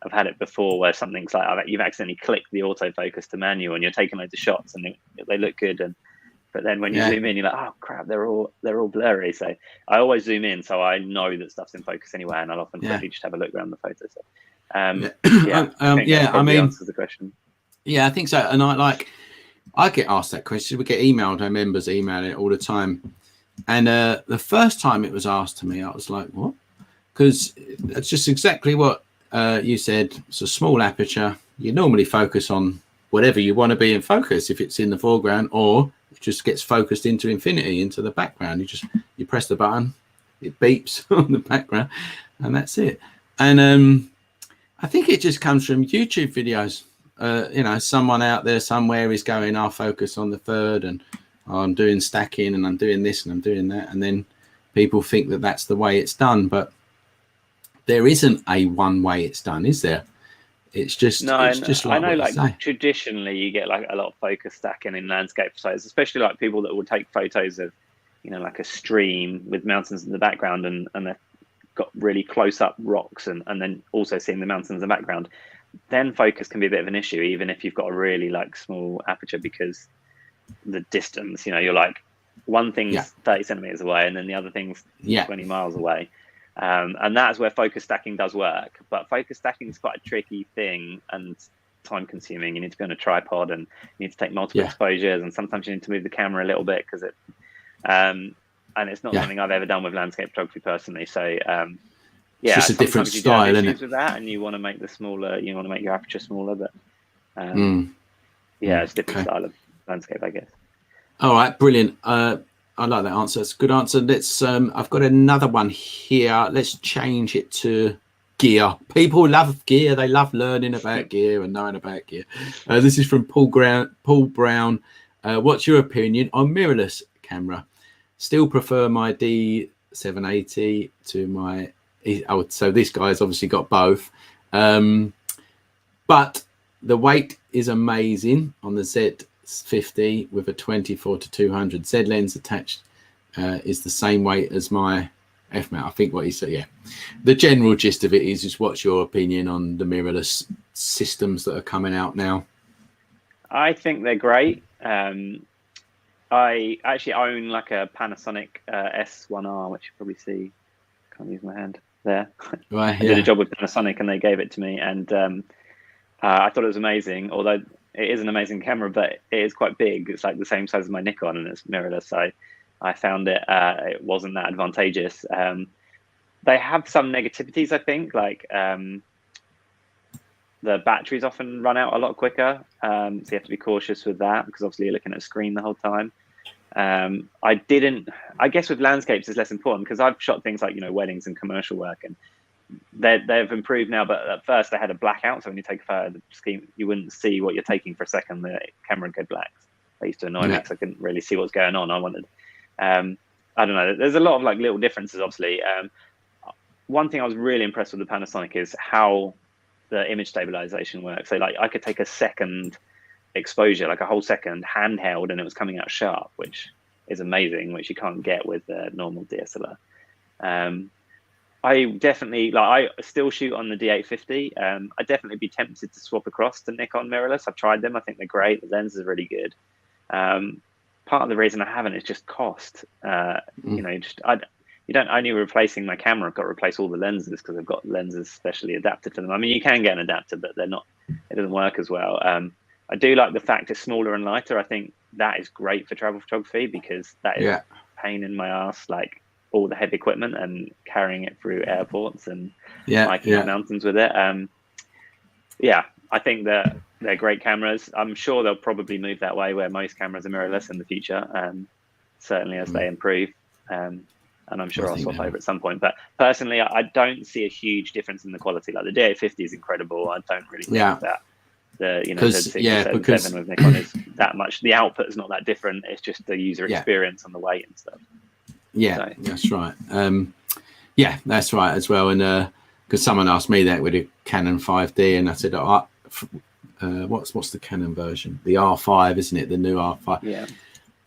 I've had it before where something's like, you've accidentally clicked the autofocus to manual and you're taking loads of shots and they look good, but then when you zoom in, you're like, oh crap, they're all blurry. So I always zoom in so I know that stuff's in focus anyway, and I'll often quickly just have a look around the photo. So I mean, answers the question. Yeah, I think so. And I get asked that question. We get emailed, our members email it all the time. And the first time it was asked to me, I was like, what? Because it's just exactly what you said. It's a small aperture. You normally focus on whatever you want to be in focus, if it's in the foreground, or it just gets focused into infinity, into the background. You press the button, it beeps on the background, and that's it. And I think it just comes from YouTube videos. Someone out there somewhere is going, I'll focus on the third, and I'm doing stacking, and I'm doing this, and I'm doing that. And then people think that that's the way it's done, but there isn't a one way it's done, is there? It's just like, I know, like traditionally you get like a lot of focus stacking in landscape photos, especially like people that will take photos of, like a stream with mountains in the background, and they've got really close up rocks, and then also seeing the mountains in the background. Then focus can be a bit of an issue, even if you've got a really like small aperture, because the distance, you're like, one thing's 30 centimeters away and then the other thing's 20 miles away. And that's where focus stacking does work. But focus stacking is quite a tricky thing and time consuming. You need to be on a tripod and you need to take multiple exposures, and sometimes you need to move the camera a little bit because and it's not something I've ever done with landscape photography personally. So it's just a different style, isn't it? With that, and you want to make your aperture smaller, but it's a different style of landscape, I guess. All right, brilliant. I like that answer. It's a good answer. Let's I've got another one here. Let's change it to gear. People love gear. They love learning about gear and knowing about gear. This is from Paul Brown. What's your opinion on mirrorless camera? Still prefer my D780 to my... so this guy's obviously got both. But the weight is amazing on the Z50 with a 24-200 Z lens attached. Is the same weight as my F mount. I think what he said. The general gist of it is what's your opinion on the mirrorless systems that are coming out now? I think they're great. I actually own like a Panasonic S1R, which you probably see. Can't use my hand there. Right, I did a job with Panasonic and they gave it to me, and I thought it was amazing. Although it is an amazing camera, but it is quite big. It's like the same size as my Nikon, and it's mirrorless. So I found it wasn't that advantageous. They have some negativities, I think, like the batteries often run out a lot quicker. So you have to be cautious with that, because obviously you're looking at a screen the whole time. I guess with landscapes it's less important, because I've shot things like, weddings and commercial work, and they've improved now, but at first they had a blackout. So when you take a photo of the scheme, you wouldn't see what you're taking for a second. The camera would go black. That used to annoy me because I couldn't really see what's going on. I wanted, I don't know. There's a lot of like little differences, obviously. One thing I was really impressed with the Panasonic is how the image stabilization works. So like I could take a second exposure, like a whole second handheld, and it was coming out sharp, which is amazing, which you can't get with a normal DSLR. I definitely I still shoot on the D850. I'd definitely be tempted to swap across to Nikon mirrorless. I've tried them. I think they're great. The lens is really good. Part of the reason I haven't is just cost. You know, you don't only replacing my camera. I've got to replace all the lenses because I've got lenses specially adapted for them. I mean, you can get an adapter, but they're not. It doesn't work as well. I do like the fact it's smaller and lighter. I think that is great for travel photography because that is a pain in my ass, like all the heavy equipment and carrying it through airports and hiking up mountains with it. I think that they're great cameras. I'm sure they'll probably move that way where most cameras are mirrorless in the future, certainly as they improve. And I'm sure I'll swap over at some point. But personally, I don't see a huge difference in the quality. Like the D850 is incredible. I don't really think that the Z6 with Nikon is that much. The output is not that different. It's just the user experience and the weight and stuff. Yeah, that's right. That's right as well. And because someone asked me that with a Canon 5D, and I said, what's the Canon version? The R5, isn't it? The new R5. Yeah.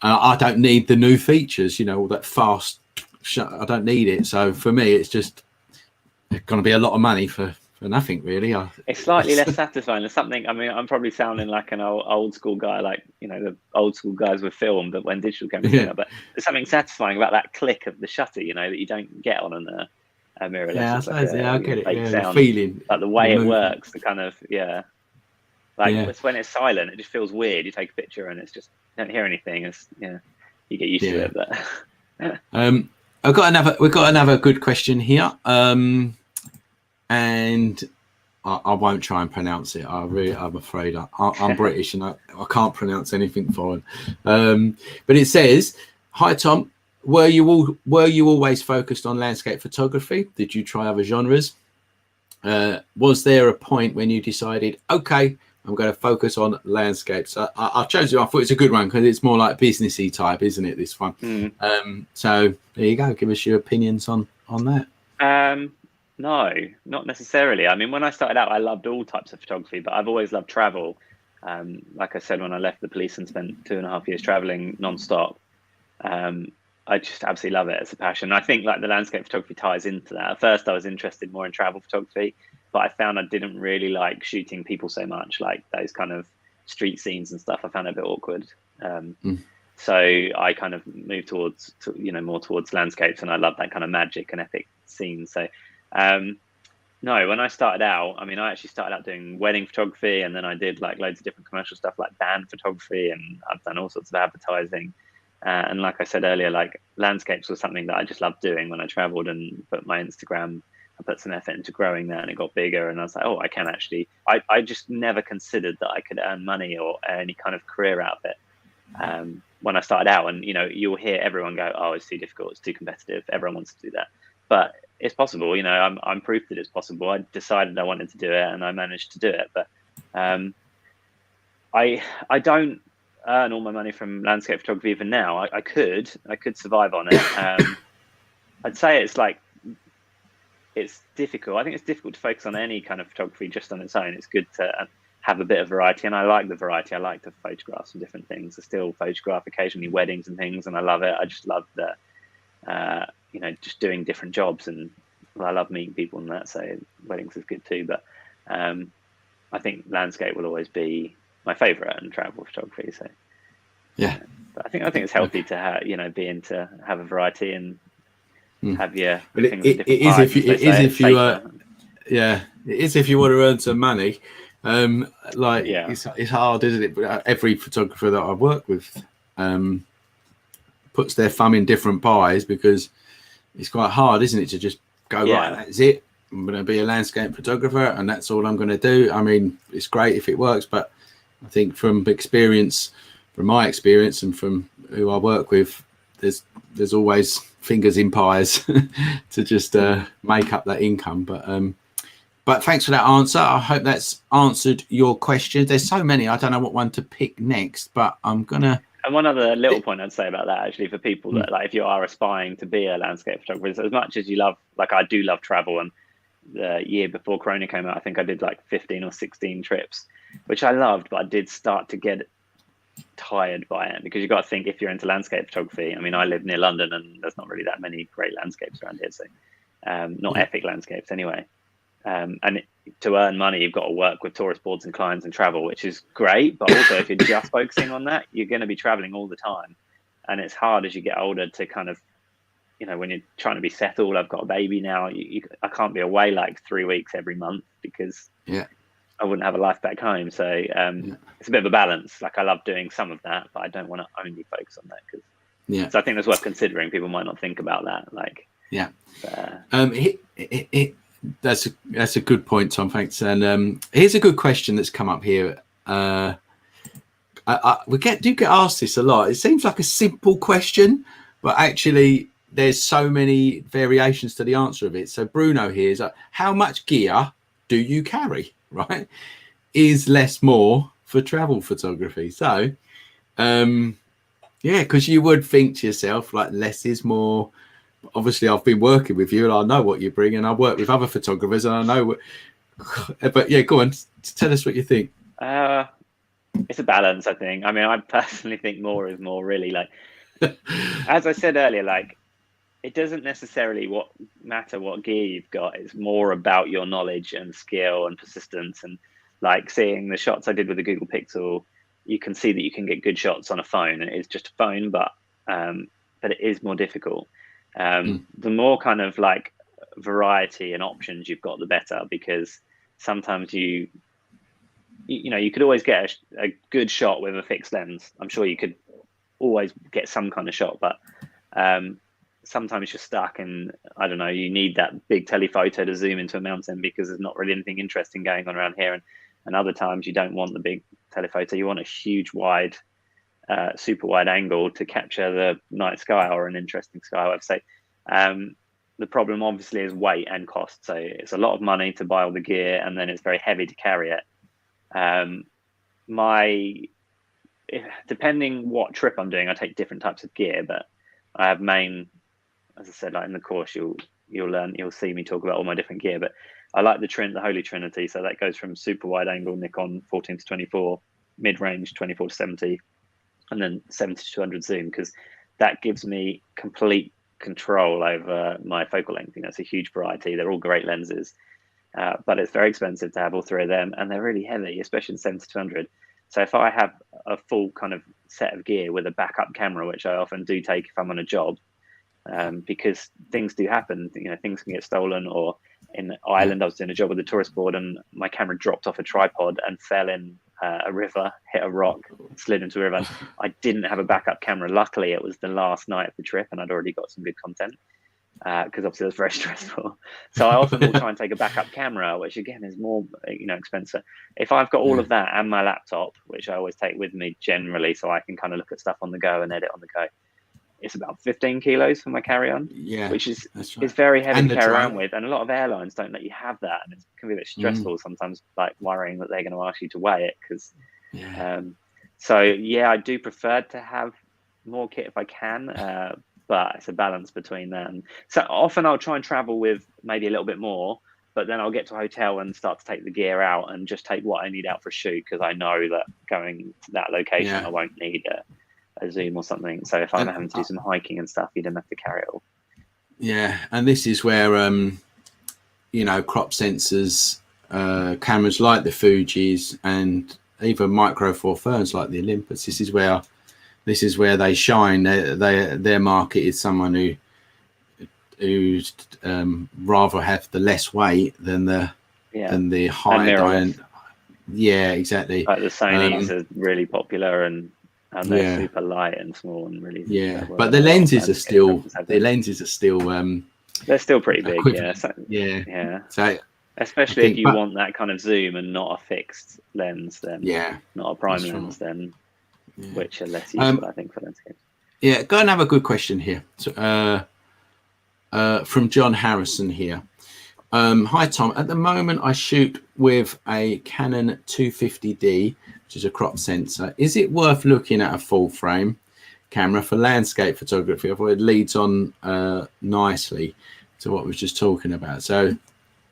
I don't need the new features, you know, all that fast. I don't need it. So for me, it's just going to be a lot of money for nothing, really. It's slightly less satisfying. There's something. I mean, I'm probably sounding like an old school guy, like, you know, the old school guys with film, but when digital cameras came out. But there's something satisfying about that click of the shutter, you know, that you don't get on a mirrorless. Yeah, I get it. Yeah, the feeling, like the way it works, the kind of it's when it's silent, it just feels weird. You take a picture and it's just you don't hear anything. It's you get used to it. But we've got another good question here. And I won't try and pronounce it. I'm afraid I'm British and I can't pronounce anything foreign. But it says, "Hi Tom, were you always focused on landscape photography? Did you try other genres? Was there a point when you decided, okay, I'm going to focus on landscapes?" I chose it. I thought it's a good one because it's more like businessy type, isn't it? This one. So there you go. Give us your opinions on that. No, not necessarily. I mean, when I started out, I loved all types of photography, but I've always loved travel. Like I said, when I left the police and spent 2.5 years traveling non-stop, I just absolutely love it. It's a passion. I think like the landscape photography ties into that. At first, I was interested more in travel photography, but I found I didn't really like shooting people so much, like those kind of street scenes and stuff. I found it a bit awkward. So I kind of moved more towards landscapes, and I love that kind of magic and epic scenes. So no, when I started out, I mean, I actually started out doing wedding photography, and then I did like loads of different commercial stuff like band photography, and I've done all sorts of advertising. And like I said earlier, like landscapes was something that I just loved doing when I traveled, and put my Instagram, I put some effort into growing that, and it got bigger. And I was like, oh, I can actually, I just never considered that I could earn money or any kind of career out of it. When I started out, and, you know, you'll hear everyone go, oh, it's too difficult, it's too competitive, everyone wants to do that. But it's possible, you know, I'm proof that it's possible. I decided I wanted to do it and I managed to do it. But I don't earn all my money from landscape photography even now. I could survive on it. I'd say it's difficult. I think it's difficult to focus on any kind of photography just on its own. It's good to have a bit of variety, and I like the variety. I like to photograph some different things. I still photograph occasionally weddings and things, and I love it. I just love the you know, just doing different jobs, and I love meeting people and that, so weddings is good too. But I think landscape will always be my favorite, and travel photography. So but I think it's healthy to have, you know, have a variety and have your things in different parts. It is if you want to earn some money. It's hard, isn't it? But every photographer that I've worked with puts their thumb in different pies, because it's quite hard, isn't it, to just go, right, that's it, I'm going to be a landscape photographer and that's all I'm going to do. I mean, it's great if it works, but I think from my experience and from who I work with, there's always fingers in pies to just make up that income. But thanks for that answer. I hope that's answered your question. There's so many, I don't know what one to pick next, but I'm gonna. And one other little point I'd say about that, actually, for people that, like, if you are aspiring to be a landscape photographer, as much as you love, like I do love travel, and the year before Corona came out, I think I did like 15 or 16 trips, which I loved, but I did start to get tired by it, because you've got to think, if you're into landscape photography, I mean, I live near London and there's not really that many great landscapes around here, so not epic landscapes anyway. And to earn money, you've got to work with tourist boards and clients and travel, which is great. But also, if you're just focusing on that, you're going to be traveling all the time. And it's hard as you get older to kind of, when you're trying to be settled. I've got a baby now. I can't be away like 3 weeks every month, because I wouldn't have a life back home. So it's a bit of a balance. Like, I love doing some of that, but I don't want to only focus on that. So I think that's worth considering. People might not think about that. Like, that's a good point, Tom. Thanks. And here's a good question that's come up here. We do get asked this a lot. It seems like a simple question, but actually there's so many variations to the answer of it. So Bruno here is like, how much gear do you carry? Right? Is less more for travel photography? So, because you would think to yourself, like, less is more. Obviously, I've been working with you and I know what you bring, and I work with other photographers and I know what. But yeah, go on, tell us what you think. It's a balance, I think. I mean, I personally think more is more, really. Like, as I said earlier, like, it doesn't necessarily matter what gear you've got. It's more about your knowledge and skill and persistence. And like, seeing the shots I did with the Google Pixel, you can see that you can get good shots on a phone. It's just a phone, but it is more difficult. The more kind of like variety and options you've got, the better, because sometimes you could always get a good shot with a fixed lens. I'm sure you could always get some kind of shot, but sometimes you're stuck, and I don't know, you need that big telephoto to zoom into a mountain because there's not really anything interesting going on around here. And other times you don't want the big telephoto, you want a huge wide, super wide angle to capture the night sky or an interesting sky. So the problem obviously is weight and cost. So it's a lot of money to buy all the gear, and then it's very heavy to carry it. Depending what trip I'm doing, I take different types of gear, but I have as I said, like in the course, you'll see me talk about all my different gear, but I like the Holy Trinity. So that goes from super wide angle Nikon 14 to 24, mid range 24 to 70, and then 70 to 200 zoom, because that gives me complete control over my focal length. It's a huge variety. They're all great lenses, but it's very expensive to have all three of them, and they're really heavy, especially in 70 to 200. So if I have a full kind of set of gear with a backup camera, which I often do take if I'm on a job, because things do happen, things can get stolen. Or in Ireland, I was doing a job with a tourist board, and my camera dropped off a tripod and fell in a river, hit a rock, slid into a river. I didn't have a backup camera. Luckily, it was the last night of the trip, and I'd already got some good content, because obviously it was very stressful. So I often will try and take a backup camera, which again is more expensive. If I've got all of that and my laptop, which I always take with me generally, so I can kind of look at stuff on the go and edit on the go, it's about 15 kilos for my carry-on, which is it's very heavy to carry around with, and a lot of airlines don't let you have that, and it can be a bit stressful sometimes, like worrying that they're going to ask you to weigh it, because I do prefer to have more kit if I can, but it's a balance between that. And so often I'll try and travel with maybe a little bit more, but then I'll get to a hotel and start to take the gear out and just take what I need out for a shoot, because I know that going to that location I won't need a zoom or something. So if I'm having to do some hiking and stuff, you don't have to carry it all. And this is where crop sensors, cameras like the Fujis, and even micro four thirds like the Olympus, this is where they shine. Their market is someone who's rather have the less weight than the higher diamond. Yeah, exactly. Like the Sonys are really popular, and they're super light and small and really. Yeah, but the lenses are still they're still pretty big. So especially if you want that kind of zoom and not a fixed lens, then not a prime lens, then which are less useful, I think, for landscapes. Yeah, got another good question here. So, from John Harrison here. Hi Tom, at the moment I shoot with a Canon 250D, which is a crop sensor. Is it worth looking at a full frame camera for landscape photography? I thought it leads on nicely to what we were just talking about. So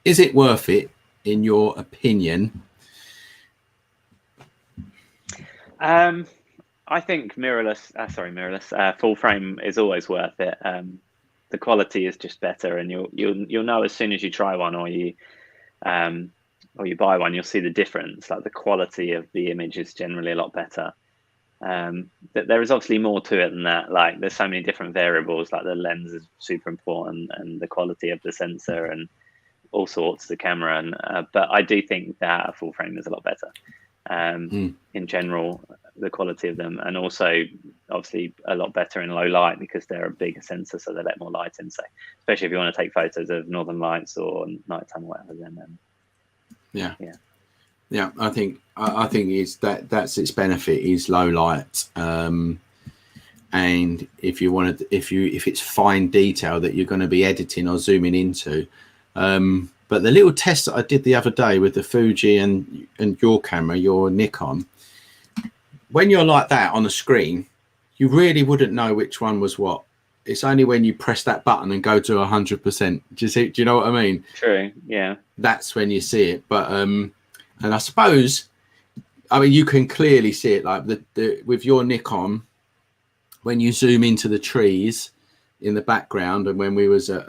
is it worth it, in your opinion? I think full frame is always worth it. The quality is just better, and you'll know as soon as you try one or you buy one, you'll see the difference. Like the quality of the image is generally a lot better. There is obviously more to it than that. Like there's so many different variables, like the lens is super important and the quality of the sensor and all sorts, the camera. And but I do think that a full frame is a lot better in general, the quality of them, and also obviously a lot better in low light because they're a bigger sensor, so they let more light in. So especially if you want to take photos of northern lights or nighttime or whatever, then yeah, I think is that's its benefit is low light, and if you want to, if it's fine detail that you're going to be editing or zooming into, but the little test that I did the other day with the Fuji and your camera, your Nikon, when you're like that on the screen, you really wouldn't know which one was what. It's only when you press that button and go to 100%. Do you know what I mean? True. Yeah. That's when you see it. But and I suppose, I mean, you can clearly see it like with your Nikon when you zoom into the trees in the background, and when we was at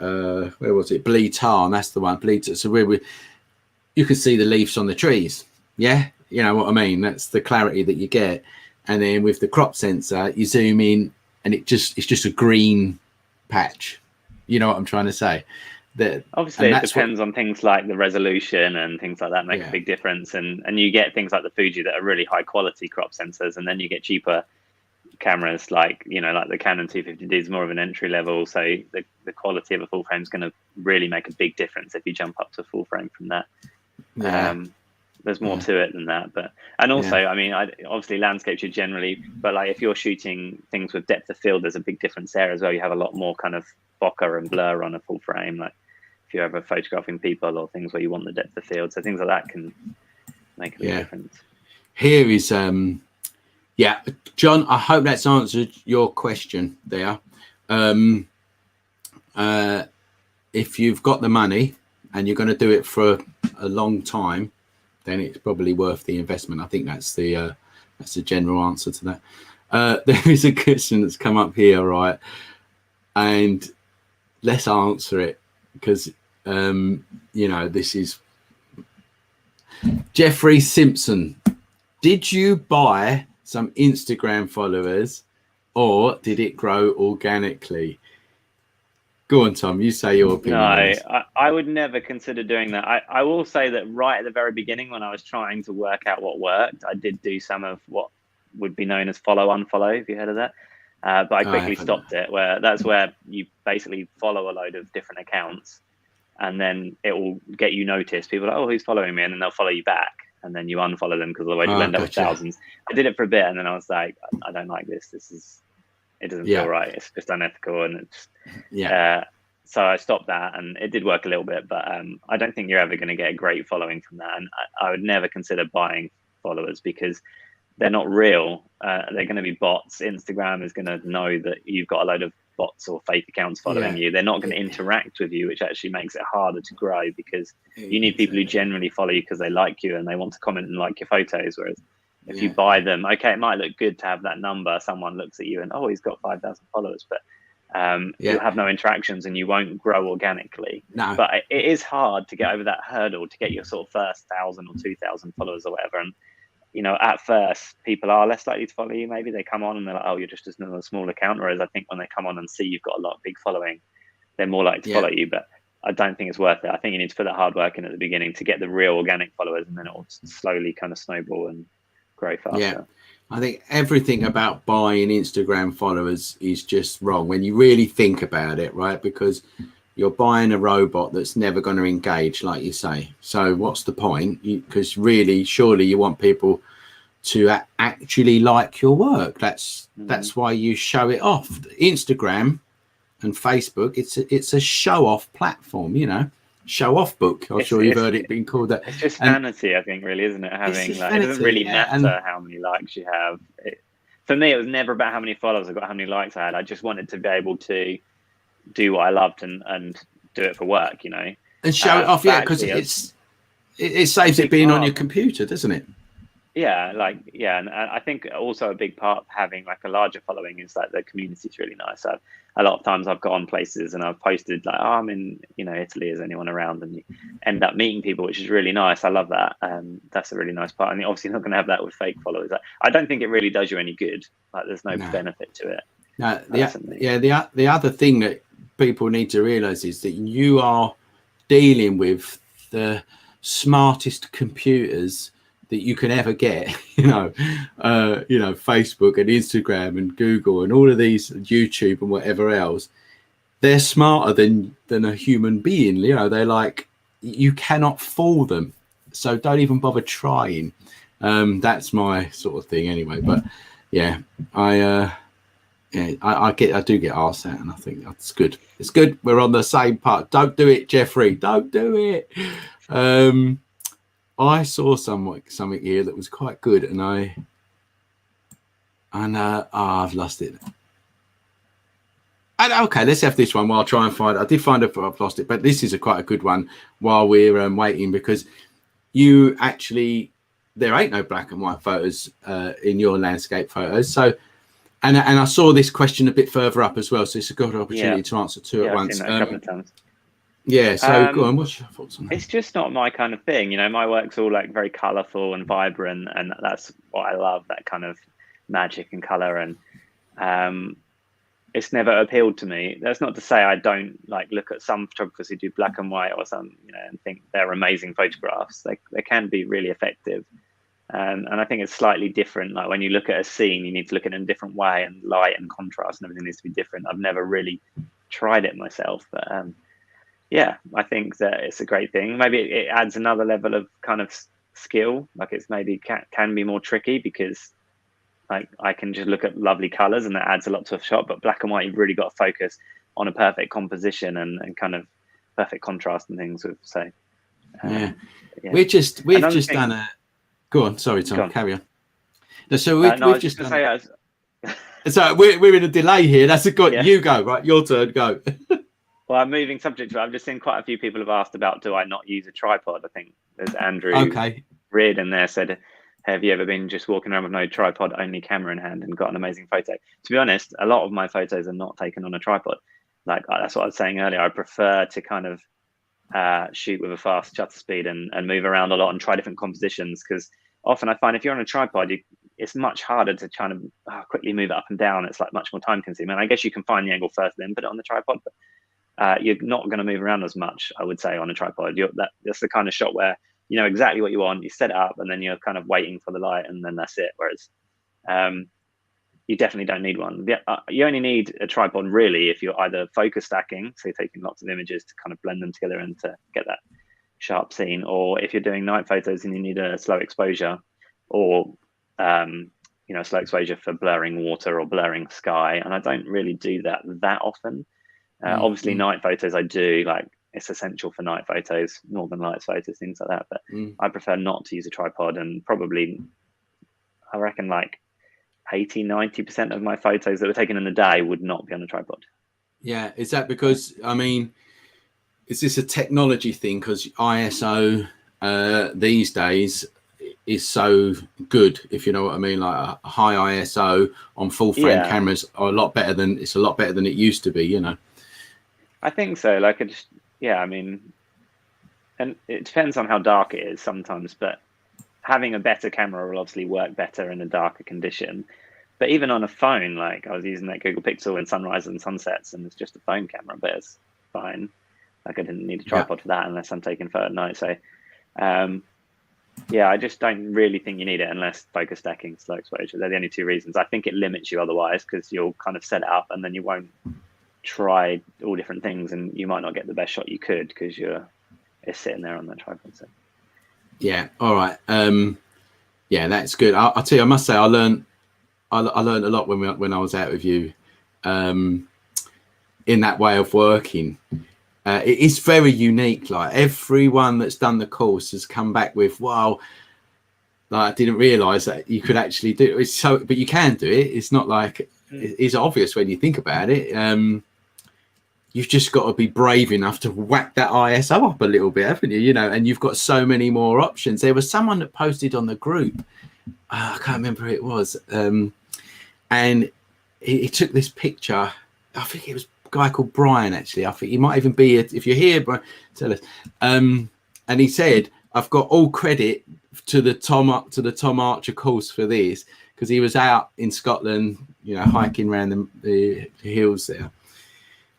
where was it, Blee Tarn, that's the one, Blee Tarn. So you can see the leaves on the trees. Yeah, you know what I mean. That's the clarity that you get. And then with the crop sensor, you zoom in, and it's just a green patch. You know what I'm trying to say? Obviously, it depends on things like the resolution and things like that make a big difference. And you get things like the Fuji that are really high quality crop sensors, and then you get cheaper cameras like the Canon 250D is more of an entry level. So the quality of a full frame is going to really make a big difference if you jump up to full frame from that. There's more to it than that, and also I mean, obviously landscapes are generally, but like if you're shooting things with depth of field, there's a big difference there as well. You have a lot more kind of bokeh and blur on a full frame, like if you're ever photographing people or things where you want the depth of field, so things like that can make a big difference. Here is John, I hope that's answered your question there. If you've got the money and you're going to do it for a long time, then it's probably worth the investment. I think that's the general answer to that. There is a question that's come up here, right? And let's answer it because this is Jeffrey Simpson. Did you buy some Instagram followers, or did it grow organically? Go on, Tom, you say your opinion. No, I would never consider doing that. I will say that right at the very beginning, when I was trying to work out what worked, I did do some of what would be known as follow unfollow, if you heard of that. But I quickly stopped it, that's where you basically follow a load of different accounts, and then it will get you noticed. People are like, oh, who's following me? And then they'll follow you back, and then you unfollow them because otherwise you'll end up with thousands. I did it for a bit, and then I was like, I don't like this. It doesn't feel right. It's just unethical, and so I stopped that, and it did work a little bit, but I don't think you're ever going to get a great following from that. And I would never consider buying followers because they're not real. They're going to be bots. Instagram is going to know that you've got a load of bots or fake accounts following you. They're not going to interact with you, which actually makes it harder to grow because you need people who generally follow you because they like you and they want to comment and like your photos. Whereas if you buy them, okay, it might look good to have that number. Someone looks at you and, oh, he's got 5,000 followers, but you'll have no interactions and you won't grow organically. No. But it is hard to get over that hurdle to get your sort of first 1,000 or 2,000 followers or whatever. And at first, people are less likely to follow you. Maybe they come on and they're like, oh, you're just another small account. Whereas I think when they come on and see you've got a big following, they're more likely to follow you. But I don't think it's worth it. I think you need to put that hard work in at the beginning to get the real organic followers, and then it will slowly kind of snowball and grow faster. Yeah, I think everything about buying Instagram followers is just wrong when you really think about it, right? Because you're buying a robot that's never going to engage, like you say. So what's the point? Because really, surely you want people to actually like your work. That's why you show it off. Instagram and Facebook, it's a show-off platform, show-off book. I'm sure you've heard it being called that. It's just vanity, I think, really, isn't it? Having it doesn't really matter how many likes you have. For me, it was never about how many followers I got, how many likes I had. I just wanted to be able to do what I loved and do it for work, and show it off, because it saves it being on your computer, doesn't it? And I think also a big part of having like a larger following is that the community is really nice. So a lot of times I've gone places and I've posted like, oh, I'm in, Italy, is anyone around? And you end up meeting people, which is really nice. I love that. That's a really nice part. And you're obviously not going to have that with fake followers. I don't think it really does you any good. Like there's no benefit to it. No, the other thing that people need to realize is that you are dealing with the smartest computers that you can ever get, Facebook and Instagram and Google and all of these, YouTube and whatever else. They're smarter than a human being. They're like, you cannot fool them. So don't even bother trying. That's my sort of thing anyway. But yeah, I do get asked that, and I think that's good. It's good. We're on the same part. Don't do it, Jeffrey. Don't do it. I saw something here that was quite good, and I've lost it. Okay, let's have this one while I try and find it. I did find it, but I've lost it. But this is quite a good one while we're waiting, because you actually, there ain't no black and white photos in your landscape photos. So, and I saw this question a bit further up as well. So it's a good opportunity to answer two at once. I've seen that a couple of times. Yeah, so go on. What's your thoughts on that? It's just not my kind of thing. My work's all like very colourful and vibrant, and that's what I love, that kind of magic and colour. And it's never appealed to me. That's not to say I don't like look at some photographers who do black and white or some, and think they're amazing photographs. They can be really effective. And I think it's slightly different. Like when you look at a scene, you need to look at it in a different way, and light and contrast and everything needs to be different. I've never really tried it myself, but yeah, I think that it's a great thing. Maybe it adds another level of kind of skill. Like it's maybe can be more tricky, because like I can just look at lovely colors and that adds a lot to a shot. But black and white, you've really got to focus on a perfect composition and kind of perfect contrast and things. So we've just done a. Go on, sorry, Tom. Carry on. No, so we've just done. So we're in a delay here. That's a good. Yeah. You go, right. Your turn. Go. Well, I'm moving subject. I've just seen quite a few people have asked about, do I not use a tripod? I think there's Andrew Reard in there said, have you ever been just walking around with no tripod, only camera in hand, and got an amazing photo? To be honest, a lot of my photos are not taken on a tripod. Like that's what I was saying earlier. I prefer to kind of shoot with a fast shutter speed and move around a lot and try different compositions, because often I find if you're on a tripod, it's much harder to try to quickly move it up and down. It's like much more time consuming. I guess you can find the angle first, then put it on the tripod, but you're not going to move around as much, I would say, on a tripod. That's the kind of shot where you know exactly what you want, you set it up, and then you're kind of waiting for the light, and then that's it. Whereas you definitely don't need one. You only need a tripod really if you're either focus stacking, so you're taking lots of images to kind of blend them together and to get that sharp scene, or if you're doing night photos and you need a slow exposure, or slow exposure for blurring water or blurring sky. And I don't really do that often. Obviously night photos I do, like it's essential for night photos, northern lights photos, things like that, but I prefer not to use a tripod. And probably I reckon like 80-90% of my photos that were taken in the day would not be on a tripod. Yeah, is that because, I mean, is this a technology thing? Because ISO these days is so good, if you know what I mean. Like a high ISO on full frame cameras are a lot better than it used to be, I think so. Like I mean, and it depends on how dark it is sometimes, but having a better camera will obviously work better in a darker condition. But even on a phone, like I was using that Google Pixel in sunrise and sunsets, and it's just a phone camera, but it's fine. Like I didn't need a tripod for that unless I'm taking photo at night. So I just don't really think you need it unless focus stacking, slow exposure. They're the only two reasons. I think it limits you otherwise, because you'll kind of set it up and then you won't try all different things, and you might not get the best shot you could because it's sitting there on that tripod. So. Yeah. All right. That's good. I'll tell you, I must say, I learned a lot when I was out with you, in that way of working. It is very unique. Like everyone that's done the course has come back with, wow, like I didn't realize that you could actually do it. But you can do it. It's not like it's obvious when you think about it. You've just got to be brave enough to whack that ISO up a little bit, haven't you? And you've got so many more options. There was someone that posted on the group I can't remember who it was, and he took this picture. I think it was a guy called Brian, actually. I think he might even be, if you're here, Brian, tell us. And he said, I've got all credit to the Tom Archer course for this, because he was out in Scotland, you know, hiking around the hills there.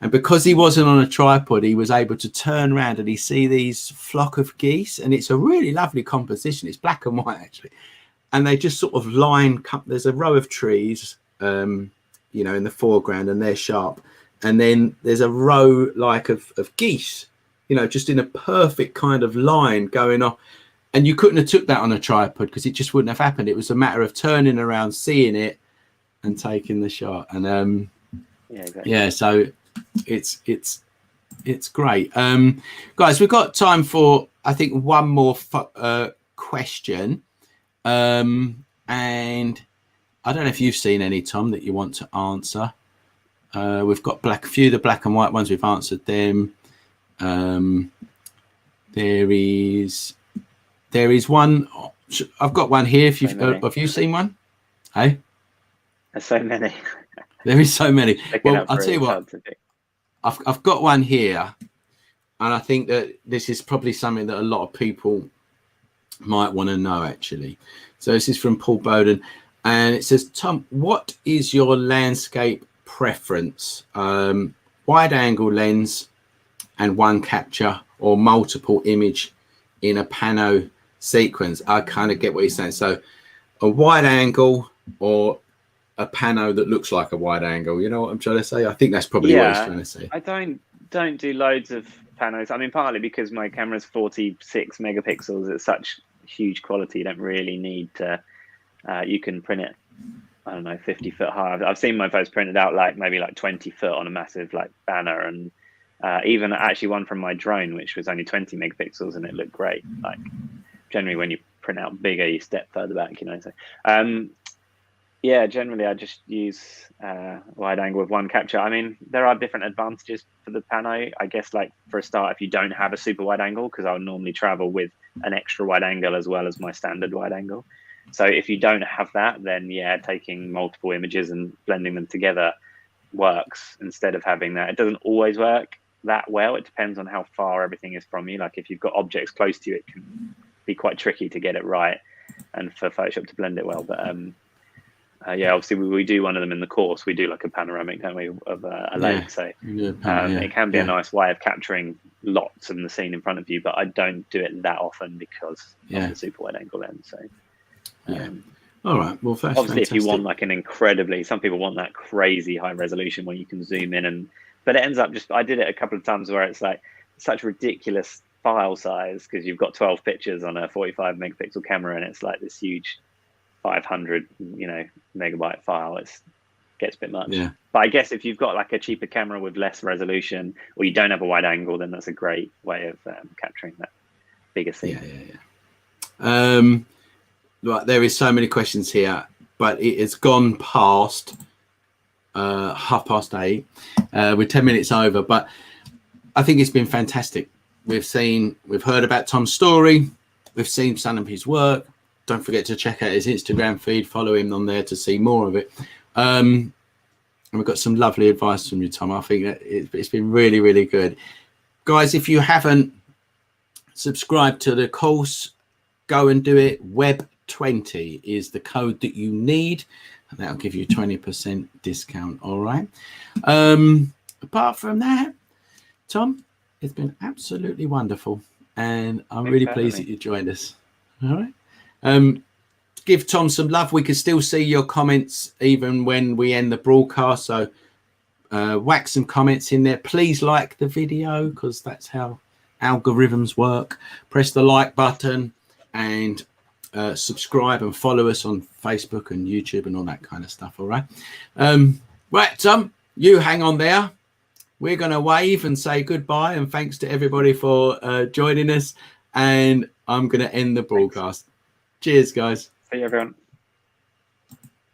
And because he wasn't on a tripod, he was able to turn around and he see these flock of geese. And it's a really lovely composition. It's black and white, actually. And they just sort of line, there's a row of trees, you know, in the foreground, and they're sharp. And then there's a row like of geese, you know, just in a perfect kind of line going off. And you couldn't have took that on a tripod because it just wouldn't have happened. It was a matter of turning around, seeing it and taking the shot. And yeah, exactly. Yeah, so it's great. Guys, we've got time for, I think, one more question. And I don't know if you've seen any, Tom, that you want to answer. We've got a few of the black and white ones. We've answered them. There is one. I've got one here. If have you seen one? Hey, there's so many. There is so many. Well, I'll tell you what. I've got one here, and I think that this is probably something that a lot of people might want to know, actually. So this is from Paul Bowden, and it says, Tom, what is your landscape preference? Wide angle lens and one capture, or multiple image in a pano sequence? I kind of get what you're saying. So a wide angle or a pano that looks like a wide angle, you know what I'm trying to say? I think that's probably what he's trying to say. I don't do loads of panos. I mean, partly because my camera's 46 megapixels. It's such huge quality. You don't really need to, you can print it, I don't know, 50 foot high. I've seen my photos printed out like maybe like 20 foot on a massive like banner, and even actually one from my drone, which was only 20 megapixels, and it looked great. Like generally when you print out bigger, you step further back, you know. So yeah, generally I just use wide angle with one capture. I mean, there are different advantages for the pano. I guess, like for a start, if you don't have a super wide angle, because I'll normally travel with an extra wide angle as well as my standard wide angle. So if you don't have that, then yeah, taking multiple images and blending them together works instead of having that. It doesn't always work that well. It depends on how far everything is from you. Like if you've got objects close to you, it can be quite tricky to get it right and for Photoshop to blend it well. But yeah, obviously we do one of them in the course. We do like a panoramic, don't we, of a lake. So it can be a nice way of capturing lots of the scene in front of you, but I don't do it that often because of the super wide angle lens. So all right, well, that's obviously fantastic. If you want like an incredibly, some people want that crazy high resolution where you can zoom in, but it ends up just, I did it a couple of times where it's like such ridiculous file size because you've got 12 pictures on a 45 megapixel camera and it's like this huge 500 megabyte file. It gets a bit much. But I guess if you've got like a cheaper camera with less resolution, or you don't have a wide angle, then that's a great way of capturing that bigger scene. Right, there is so many questions here, but it has gone past 8:30. We're 10 minutes over, but I think it's been fantastic. We've heard about Tom's story. We've seen some of his work. Don't forget to check out his Instagram feed. Follow him on there to see more of it. And we've got some lovely advice from you, Tom. I think that it's been really, really good. Guys, if you haven't subscribed to the course, go and do it. Web20 is the code that you need, and that'll give you 20% discount. All right. Apart from that, Tom, it's been absolutely wonderful, and I'm really pleased that you joined us. All right. Give Tom some love. We can still see your comments even when we end the broadcast, so whack some comments in there. Please like the video because that's how algorithms work. Press the like button and subscribe and follow us on Facebook and YouTube and all that kind of stuff. All right. Right, Tom, you hang on there. We're going to wave and say goodbye and thanks to everybody for joining us, and I'm going to end the broadcast. Cheers, guys. See you, everyone.